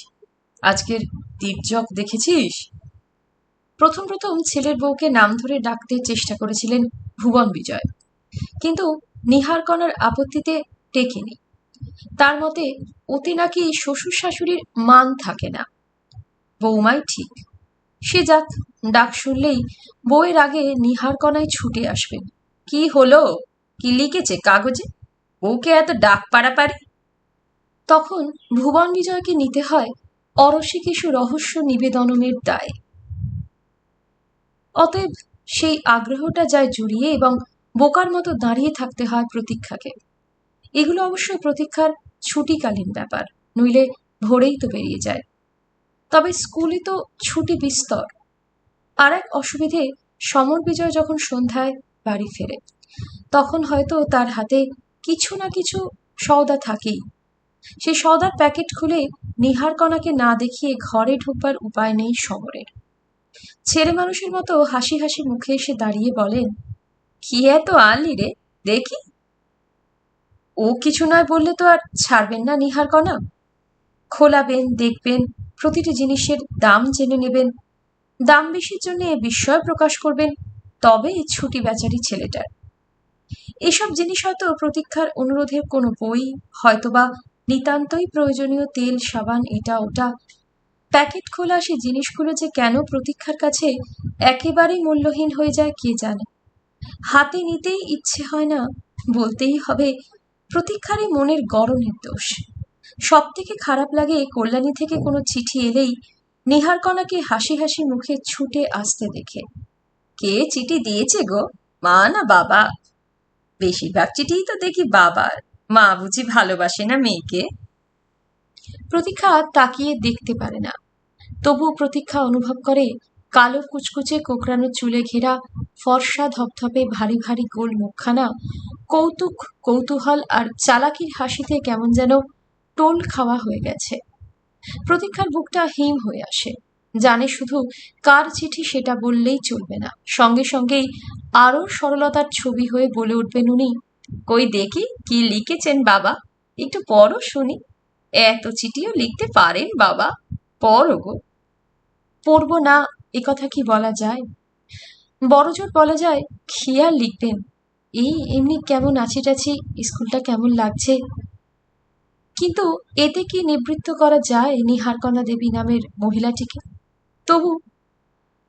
আজকের তীর্যক দেখেছিস? প্রথম প্রথম ছেলের বউকে নাম ধরে ডাকতে চেষ্টা করেছিলেন ভুবন বিজয়, কিন্তু নিহারকণার আপত্তিতে টেকেনি। তার মতে অতি নাকি শ্বশুর শাশুড়ির মান থাকে না। বৌমাই ঠিক। সে যাক, ডাক শুনলেই বউয়ের আগে নিহারকণাই ছুটে আসবেন। কি হলো? কি লিখেছে কাগজে? বউকে এত ডাক পাড়াপাড়ি। তখন ভুবন বিজয়কে নিতে হয় অরসি কিছু রহস্য নিবেদনের দায়। অতএব সেই আগ্রহটা যায় জুড়িয়ে এবং বোকার মতো দাঁড়িয়ে থাকতে হয় প্রতীক্ষাকে। এগুলো অবশ্য প্রতীক্ষার ছুটিকালীন ব্যাপার, নইলে ভোরেই তো বেরিয়ে যায়। তবে স্কুলে তো ছুটি বিস্তর। আর এক অসুবিধে, সমর বিজয় যখন সন্ধ্যায় বাড়ি ফেরে, তখন হয়তো তার হাতে কিছু না কিছু সওদা থাকেই। সে সওদার প্যাকেট খুলে নিহারকণাকে না দেখিয়ে ঘরে ঢুকবার উপায় নেই সমরের। ছেলে মানুষের মতো হাসি হাসি মুখে এসে দাঁড়িয়ে বলেন, কি এত আনলি রে, দেখি। ও কিছু নয় বললে তো আর ছাড়বেন না নিহারকণা। খোলাবেন, দেখবেন, প্রতিটি জিনিসের দাম জেনে নেবেন, দাম বেশির জন্য বিস্ময় প্রকাশ করবেন, তবে ছুটি বেচারি ছেলেটার। এসব জিনিস হয়তো প্রতীক্ষার অনুরোধের কোনো বই, হয়তোবা নিতান্তই প্রয়োজনীয় তেল সাবান, এটা ওটা। প্যাকেট খোলা সে জিনিসগুলো যে কেন প্রতীক্ষার কাছে একেবারেই মূল্যহীন হয়ে যায় কে জানে। হাতে নিতেই ইচ্ছে হয় না, বলতেই হবে প্রতীক্ষার এই মনের গড়নের দোষ। সব থেকে খারাপ লাগে কল্যাণী থেকে কোনো চিঠি এলেই নিহারকণাকে হাসি হাসি মুখে ছুটে আসতে দেখে। কে চিঠি দিয়েছে গো, মা না বাবা? বেশিরভাগ চিঠিই তো দেখি বাবার। মা বুঝি ভালোবাসে না মেয়েকে? প্রতীক্ষা তাকিয়ে দেখতে পারে না, তবু প্রতীক্ষা অনুভব করে কালো কুচকুচে কোকড়ানো চুলে ঘেরা ফর্সা ধপধপে ভারী ভারী গোল মুখখানা কৌতুক, কৌতূহল আর চালাকির হাসিতে কেমন যেন টোল খাওয়া হয়ে গেছে। প্রতীক্ষার বুকটা হিম হয়ে আসে, জানে শুধু কার চিঠি সেটা বললেই চলবে না, সঙ্গে সঙ্গেই আরো সরলতার ছবি হয়ে বলে উঠবেন উনি, কই দেখি কি লিখেছেন বাবা, একটু পড়ো শুনি। এত চিঠিও লিখতে পারেন বাবা? পড়ো গো। পড়ব না এ কথা কি বলা যায়? বড়জোর বলা যায় কি আর লিখবেন, এই এমনি কেমন আছি টাছি, স্কুলটা কেমন লাগছে। কিন্তু এতে কি নিবৃত্ত করা যায় নিহারকণা দেবী নামের মহিলাটিকে? তবু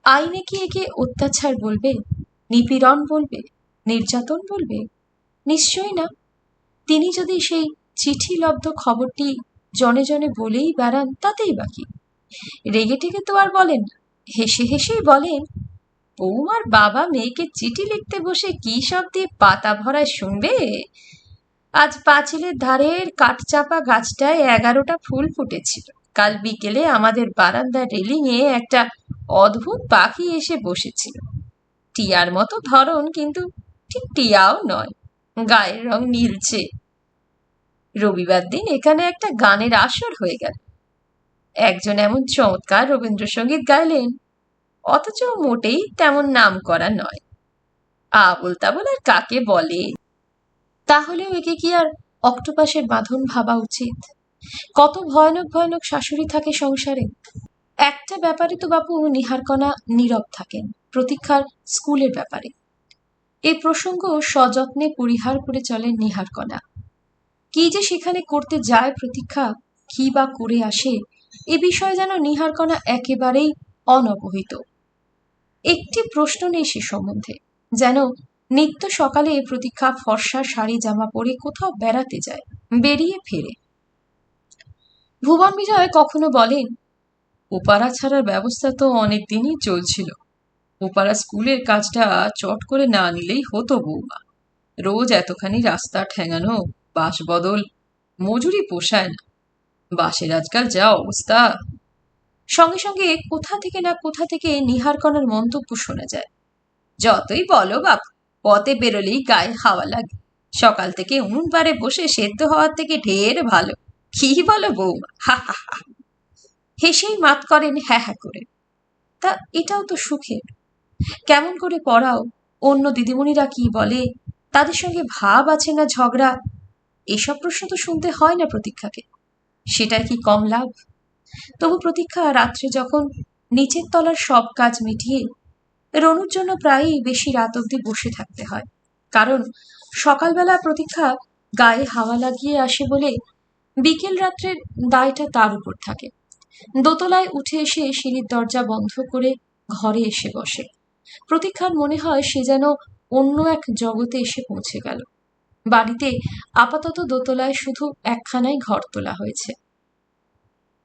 আইনে কি একে অত্যাচার বলবে, নিপীড়ন বলবে, নির্যাতন বলবে? নিশ্চয়ই না। তিনি যদি সেই চিঠিলব্ধ খবরটি জনে জনে বলেই বেড়ান তাতেই বাকি। রেগে টেগে তো আর বলেন না, হেসে হেসেই বলেন, বৌমার বাবা মেয়েকে চিঠি লিখতে বসে কি সব দিয়ে পাতা ভরায় শুনবে। আজ পাঁচিলের ধারের কাঠচাপা গাছটায় 11টা ফুল ফুটেছিল। কাল বিকেলে আমাদের বারান্দার রেলিংয়ে একটা অদ্ভুত পাখি এসে বসেছিল। টিয়ার মতো ধরন, কিন্তু ঠিক টিয়াও নয়, গায়ের রং নীলচে। রবিবার দিন এখানে একটা গানের আসর হয়ে গেল। একজন এমন চমৎকার রবীন্দ্রসঙ্গীত গাইলেন, অথচ মোটেই তেমন নাম করা নয়। আবোল তাবোল আর কাকে বলে? তাহলেও একে কি আর অক্টোপাসের বাঁধন ভাবা উচিত? কত ভয়ানক ভয়ানক শাশুড়ি থাকে সংসারে। একটা ব্যাপারে তো বাপু নিহারকণা নীরব থাকেন, প্রতীক্ষার স্কুলের ব্যাপারে। এই প্রসঙ্গ সযত্নে পরিহার করে চলেন নিহারকণা। কি যে সেখানে করতে যায় প্রতীক্ষা, কি বা করে আসে, এ বিষয়ে যেন নিহারকণা একেবারেই অনবহিত। একটি প্রশ্ন নেই সে সম্বন্ধে। যেন নিত্য সকালে প্রতীক্ষা ফর্সা শাড়ি জামা পরে কোথাও বেড়াতে যায়, বেরিয়ে ফেরে। ভুবন বিজয় কখনো বলেন, ওপারা ছাড়ার ব্যবস্থা তো অনেক দিনই চলছিল। ওপারা স্কুলের কাজটা চট করে না নিলেই হতো বৌমা। রোজ এতখানি রাস্তা ঠেঙানো, বাস বদল, মজুরি পোষায় না। বাসের আজকাল যা অবস্থা। সঙ্গে সঙ্গে কোথা থেকে না কোথা থেকে নিহারকণার মন্তব্য শোনা যায়, যতই বলো বাপ, পথে বেরোলেই গায়ে হাওয়া লাগে। সকাল থেকে উনুন পাড়ে বসে সেদ্ধ হওয়ার থেকে ঢের ভালো। কি বলো বৌমা? হা হা হা। হেসেই মাত করেন হ্যাঁ হ্যাঁ করে। তা এটাও তো সুখের। কেমন করে পড়াও, অন্য দিদিমণিরা কি বলে, তাদের সঙ্গে ভাব আছে না ঝগড়া, এসব প্রশ্ন তো শুনতে হয় না প্রতীক্ষাকে। সেটাই কি কম লাভ? তবু প্রতীক্ষা রাত্রে যখন নিচের তলার সব কাজ মিটিয়ে রনুর জন্য প্রায়ই বেশি রাত অবধি বসে থাকতে হয়, কারণ সকালবেলা প্রতীক্ষা গায়ে হাওয়া লাগিয়ে আসে বলে বিকেল রাত্রের দায়টা তার উপর থাকে। দোতলায় উঠে এসে সিঁড়ির দরজা বন্ধ করে ঘরে এসে বসে। প্রতীক্ষার মনে হয় সে যেন অন্য এক জগতে এসে পৌঁছে গেল। বাড়িতে আপাতত দোতলায় শুধু একখানাই ঘর তোলা হয়েছে,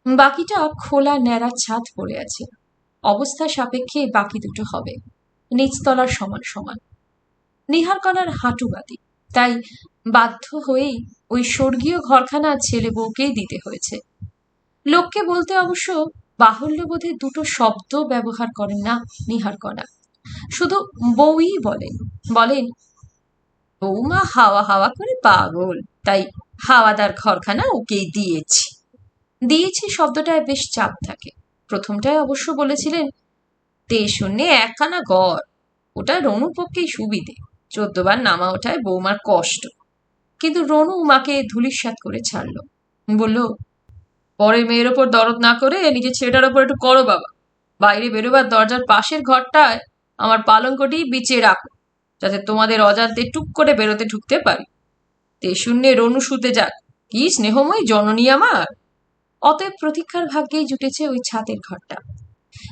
বাকিটা খোলা ন্যাড়া ছাদ পড়ে আছে। অবস্থা সাপেক্ষে বাকি দুটো হবে নিচতলার সমান সমান। নিহারকণার হাঁটু বাদি, তাই বাধ্য হয়েই ওই স্বর্গীয় ঘরখানা ছেলে বউকেই দিতে হয়েছে। লোককে বলতে অবশ্য বাহুল্যবোধে দুটো শব্দ ব্যবহার করেন না নিহারকণা, শুধু বউই বলেন। বলেন, বৌমা হাওয়া হাওয়া করে পাগল, তাই হাওয়াদার ঘরখানা ওকেই দিয়েছি। দিয়েছি শব্দটায় বেশ চাপ থাকে। প্রথমটায় অবশ্য বলেছিলেন, তে শূন্যে একখানা ঘর, ওটা রনুর পক্ষেই সুবিধে, 14 বার নামা ওঠায় বৌমার কষ্ট। কিন্তু রনু মাকে ধূলিসাৎ করে ছাড়লো, বলল, পরের মেয়ের ওপর দরদ না করে নিজের ছেলেটার ওপর একটু করো বাবা। বাইরে বেরোবার দরজার পাশের ঘরটায় আমার পালঙ্কটি বিছিয়ে রাখো, যাতে তোমাদের অজান্তে টুক করে বেরোতে ঢুকতে পারি। তে শূন্যে রনু শুতে যাক, কি স্নেহময়ী জননী আমার। অতএব প্রতীক্ষার ভাগ্যেই জুটেছে ওই ছাতের ঘরটা।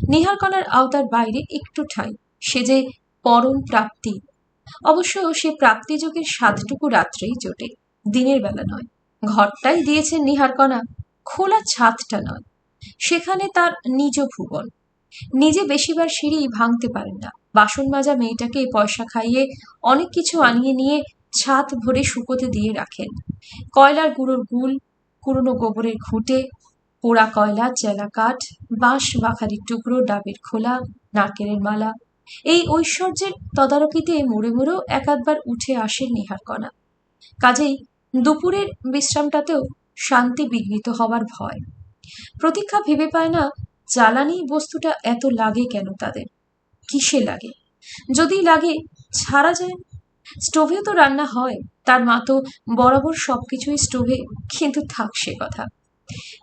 নিহারকণার আওতার বাইরে একটু ঠাঁই, সে যে পরম প্রাপ্তি। অবশ্য সে প্রাপ্তিযোগের স্বাদটুকু রাত্রেই জোটে, দিনের বেলা নয়। ঘরটাই দিয়েছেন নিহারকণা, খোলা ছাদটা নয়। সেখানে তার নিজ ভুবন। নিজে বেশিবার সিঁড়ি ভাঙতে পারেন না। বাসন মাজা মেয়েটাকে পয়সা খাইয়ে অনেক কিছু আনিয়ে নিয়ে ছাদ ভরে শুকোতে দিয়ে রাখেন। কয়লার গুঁড়োর গুল, পুরনো গোবরের ঘুঁটে, পোড়া কয়লা, চেলা কাঠ, বাঁশ বাখারির টুকরো, ডাবের খোলা, নারকেলের মালা, এই ঐশ্বর্যের তদারকিতে মোড়ে মোড়েও এক-আধবার উঠে আসেন নিহারকণা। কাজেই দুপুরের বিশ্রামটাতেও শান্তি বিঘ্নিত হবার ভয়। প্রতীক্ষা ভেবে পায় না জ্বালানি বস্তুটা এত লাগে কেন তাদের, কিসে লাগে? যদি লাগে ছাড়া যায়। স্টোভেও তো রান্না হয়, তার মা তো বরাবর সবকিছুই স্টোভে, কিন্তু থাক সে কথা।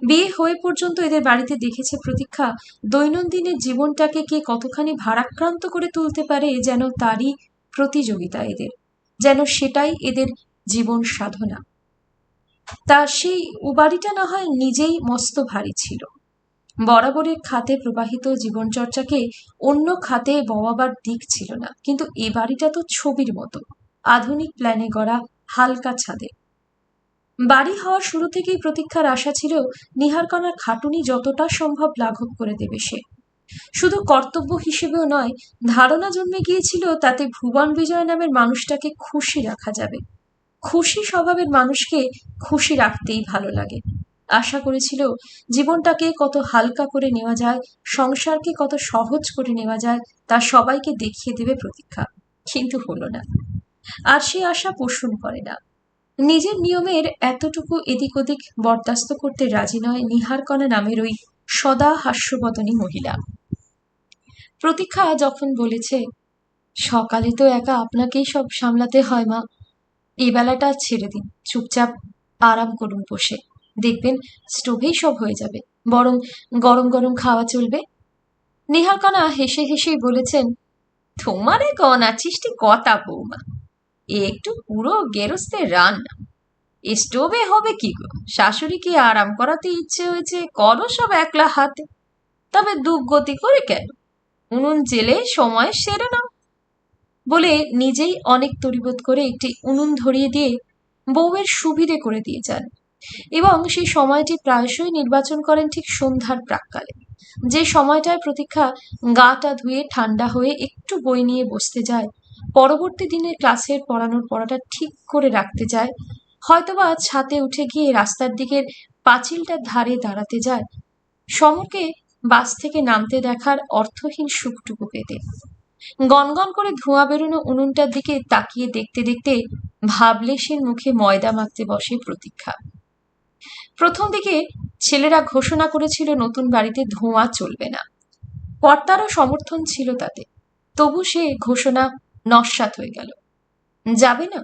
বিয়ে হয়ে পর্যন্ত এদের বাড়িতে দেখেছে প্রতীক্ষা দৈনন্দিনের জীবনটাকে কে কতখানি ভারাক্রান্ত করে তুলতে পারে, যেন তারই প্রতিযোগিতা এদের, যেন সেটাই এদের জীবন সাধনা। তা সেই উবাড়িটা না হয় নিজেই মস্ত ভারী ছিল। বরাবরের খাতে প্রবাহিত জীবনচর্চাকে অন্য খাতে বওয়াবার দিক ছিল না, কিন্তু এ বাড়িটা তো ছবির মতো, আধুনিক প্ল্যানে গড়া, হালকা ছাদে। বাড়ি হওয়ার শুরু থেকেই প্রতীক্ষার আশা ছিল নিহারকণার খাটুনি যতটা সম্ভব লাঘব করে দেবে সে। শুধু কর্তব্য হিসেবেও নয়, ধারণা জন্মে গিয়েছিল তাতে ভুবন বিজয় নামের মানুষটাকে খুশি রাখা যাবে। খুশি স্বভাবের মানুষকে খুশি রাখতেই ভালো লাগে। আশা করেছিল জীবনটাকে কত হালকা করে নেওয়া যায়, সংসারকে কত সহজ করে নেওয়া যায়, তা সবাইকে দেখিয়ে দেবে প্রতীক্ষা। কিন্তু হলো না। আর সে আশা পোষণ করে না। নিজের নিয়মের এতটুকু এদিক ওদিক বরদাস্ত করতে রাজি নয় নিহারকণা নামের ওই সদা হাস্যবদনী মহিলা। প্রতীক্ষা যখন বলেছে, সকালে তো একা আপনাকেই সব সামলাতে হয় মা, এই বেলাটা ছেড়ে দিন, চুপচাপ আরাম করুন বসে, দেখবেন স্টোভেই সব হয়ে যাবে, বরং গরম গরম খাওয়া চলবে। নিহারকণা হেসে হেসেই বলেছেন, তোমারে কনাচিষ্টি কথা বৌমা, একটু পুরো গেরস্তের রান্না, স্টোভে হবে কি গো, শাশুড়িকে আরাম করাতে ইচ্ছে হয়েছে, করো সব একলা হাতে। তবে দুর্গতি করে কেন, উনুন জেলে সময় সেরে নাও। বলে নিজেই অনেক তরিবোধ করে একটি উনুন ধরিয়ে দিয়ে বউয়ের সুবিধে করে দিয়ে যান, এবং সেই সময়টি প্রায়শই নির্বাচন করেন ঠিক সন্ধ্যার প্রাক্কালে, যে সময়টায় প্রতীক্ষা গাটা ধুয়ে ঠান্ডা হয়ে একটু বই নিয়ে বসতে যায়, পরবর্তী দিনের ক্লাসের পড়ানোর পড়াটা ঠিক করে রাখতে যায়, হয়তোবা ছাতে উঠে গিয়ে রাস্তার দিকের পাঁচিলটার ধারে দাঁড়াতে যায়, সমরকে বাস থেকে নামতে দেখার অর্থহীন সুখটুকু পেতে। গনগন করে ধোঁয়া বেরোনো উনুনটার দিকে তাকিয়ে দেখতে দেখতে ভাবলেশের মুখে ময়দা মাখতে বসে প্রতীক্ষা। প্রথম দিকে ছেলেরা ঘোষণা করেছিল নতুন বাড়িতে ধোঁয়া চলবে না, কর্তারও সমর্থন ছিল তাতে, তবু সে ঘোষণা নস্যাৎ হয়ে গেল। যাবে না?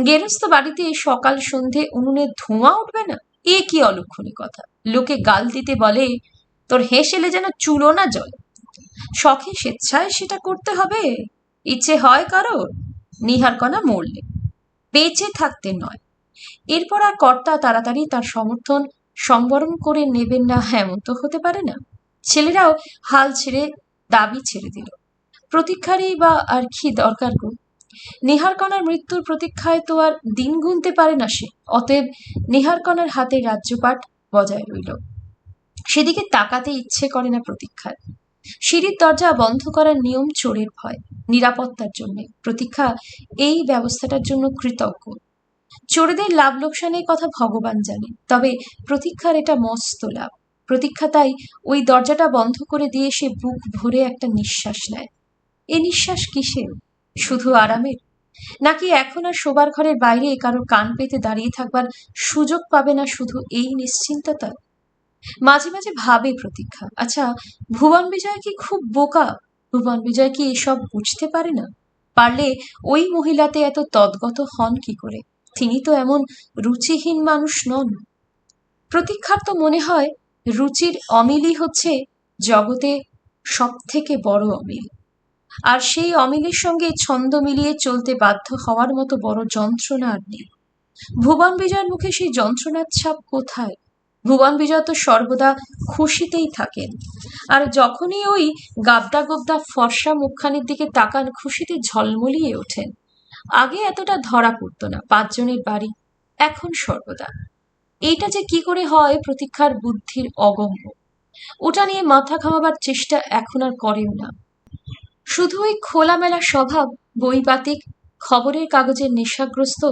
গেরস্ত বাড়িতে সকাল সন্ধে উনুনে ধোঁয়া উঠবে না, এ কি অলক্ষণী কথা। লোকে গাল দিতে বলে, তোর হেসেলে যেন চুলো না জ্বলে, শখে স্বেচ্ছায় সেটা করতে হবে, ইচ্ছে হয় কারোর? নিহারকণা মরলে, বেঁচে থাকতে নয়। এরপর আর কর্তা তাড়াতাড়ি তার সমর্থন সংবরণ করে নেবেন না এমন তো হতে পারে না। ছেলেরাও হাল ছেড়ে দাবি ছেড়ে দিল। প্রতীক্ষারই বা আর কি দরকার গো? নিহারকণার মৃত্যুর প্রতীক্ষায় তো আর দিন গুনতে পারে না সে। অতএব নিহারকণার হাতে রাজ্যপাট বজায় রইল। সেদিকে তাকাতে ইচ্ছে করে না প্রতীক্ষার। সিঁড়ির দরজা বন্ধ করার নিয়ম চোরের ভয়, নিরাপত্তার জন্য। প্রতীক্ষা এই ব্যবস্থাটার জন্য কৃতজ্ঞ। চোরেদের লাভ লোকসানের কথা ভগবান জানে, তবে প্রতীক্ষার এটা মস্ত লাভ। প্রতীক্ষা তাই ওই দরজাটা বন্ধ করে দিয়ে সে বুক ভরে একটা নিঃশ্বাস নেয়। এ নিঃশ্বাস কিসের? শুধু আরামের? নাকি এখন আর শোবার ঘরের বাইরে কারো কান পেতে দাঁড়িয়ে থাকবার সুযোগ পাবে না শুধু এই নিশ্চিন্ততা? মাঝে মাঝে ভাবে প্রতীক্ষা, আচ্ছা, ভুবন বিজয় কি খুব বোকা? ভুবন বিজয় কি এসব বুঝতে পারে না? পারলে ওই মহিলাতে এত তদ্গত হন কি করে? তিনি তো এমন রুচিহীন মানুষ নন। প্রতীক্ষার তো মনে হয় রুচির অমিলই হচ্ছে জগতে সব থেকে বড় অমিল। আর সেই অমিলের সঙ্গে ছন্দ মিলিয়ে চলতে বাধ্য হওয়ার মতো বড় যন্ত্রণা আর নেই। ভুবন বিজয়ের মুখে সেই যন্ত্রণার ছাপ কোথায়? ভুবন বিজয় তো সর্বদা খুশিতেই থাকেন, আর যখনই ওই গাবদা গোবদা ফর্সা মুখখানির দিকে তাকান খুশিতে ঝলমলিয়ে ওঠেন। আগে এতটা ধরা পড়তো না, 5 জনের বাড়ি, এখন সর্বদা। এইটা যে কি করে হয় প্রতীক্ষার বুদ্ধির অগম্য। ওটা নিয়ে মাথা ঘামাবার চেষ্টা এখন আর করেও না। শুধু ওই খোলামেলা স্বভাব, বইপাতিক, খবরের কাগজের নেশাগ্রস্ত,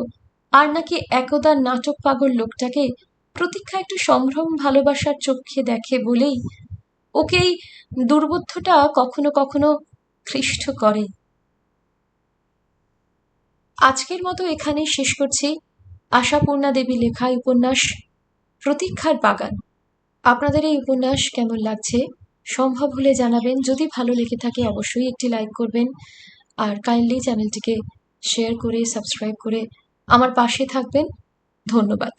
আর নাকি একদা নাটক পাগল লোকটাকে প্রতীক্ষা একটু সম্ভ্রম ভালোবাসার চোখে দেখে বলেই ওকে এই দুর্বোধ্যটা কখনো কখনো ক্লিষ্ট করে। আজকের মতো এখানেই শেষ করছি আশাপূর্ণা দেবী লেখা উপন্যাস প্রতীক্ষার বাগান। আপনাদের এই উপন্যাস কেমন লাগছে সম্ভব হলে জানাবেন। যদি ভালো লেগে থাকে অবশ্যই একটি লাইক করবেন, আর কাইন্ডলি চ্যানেলটিকে শেয়ার করে সাবস্ক্রাইব করে আমার পাশে থাকবেন। ধন্যবাদ।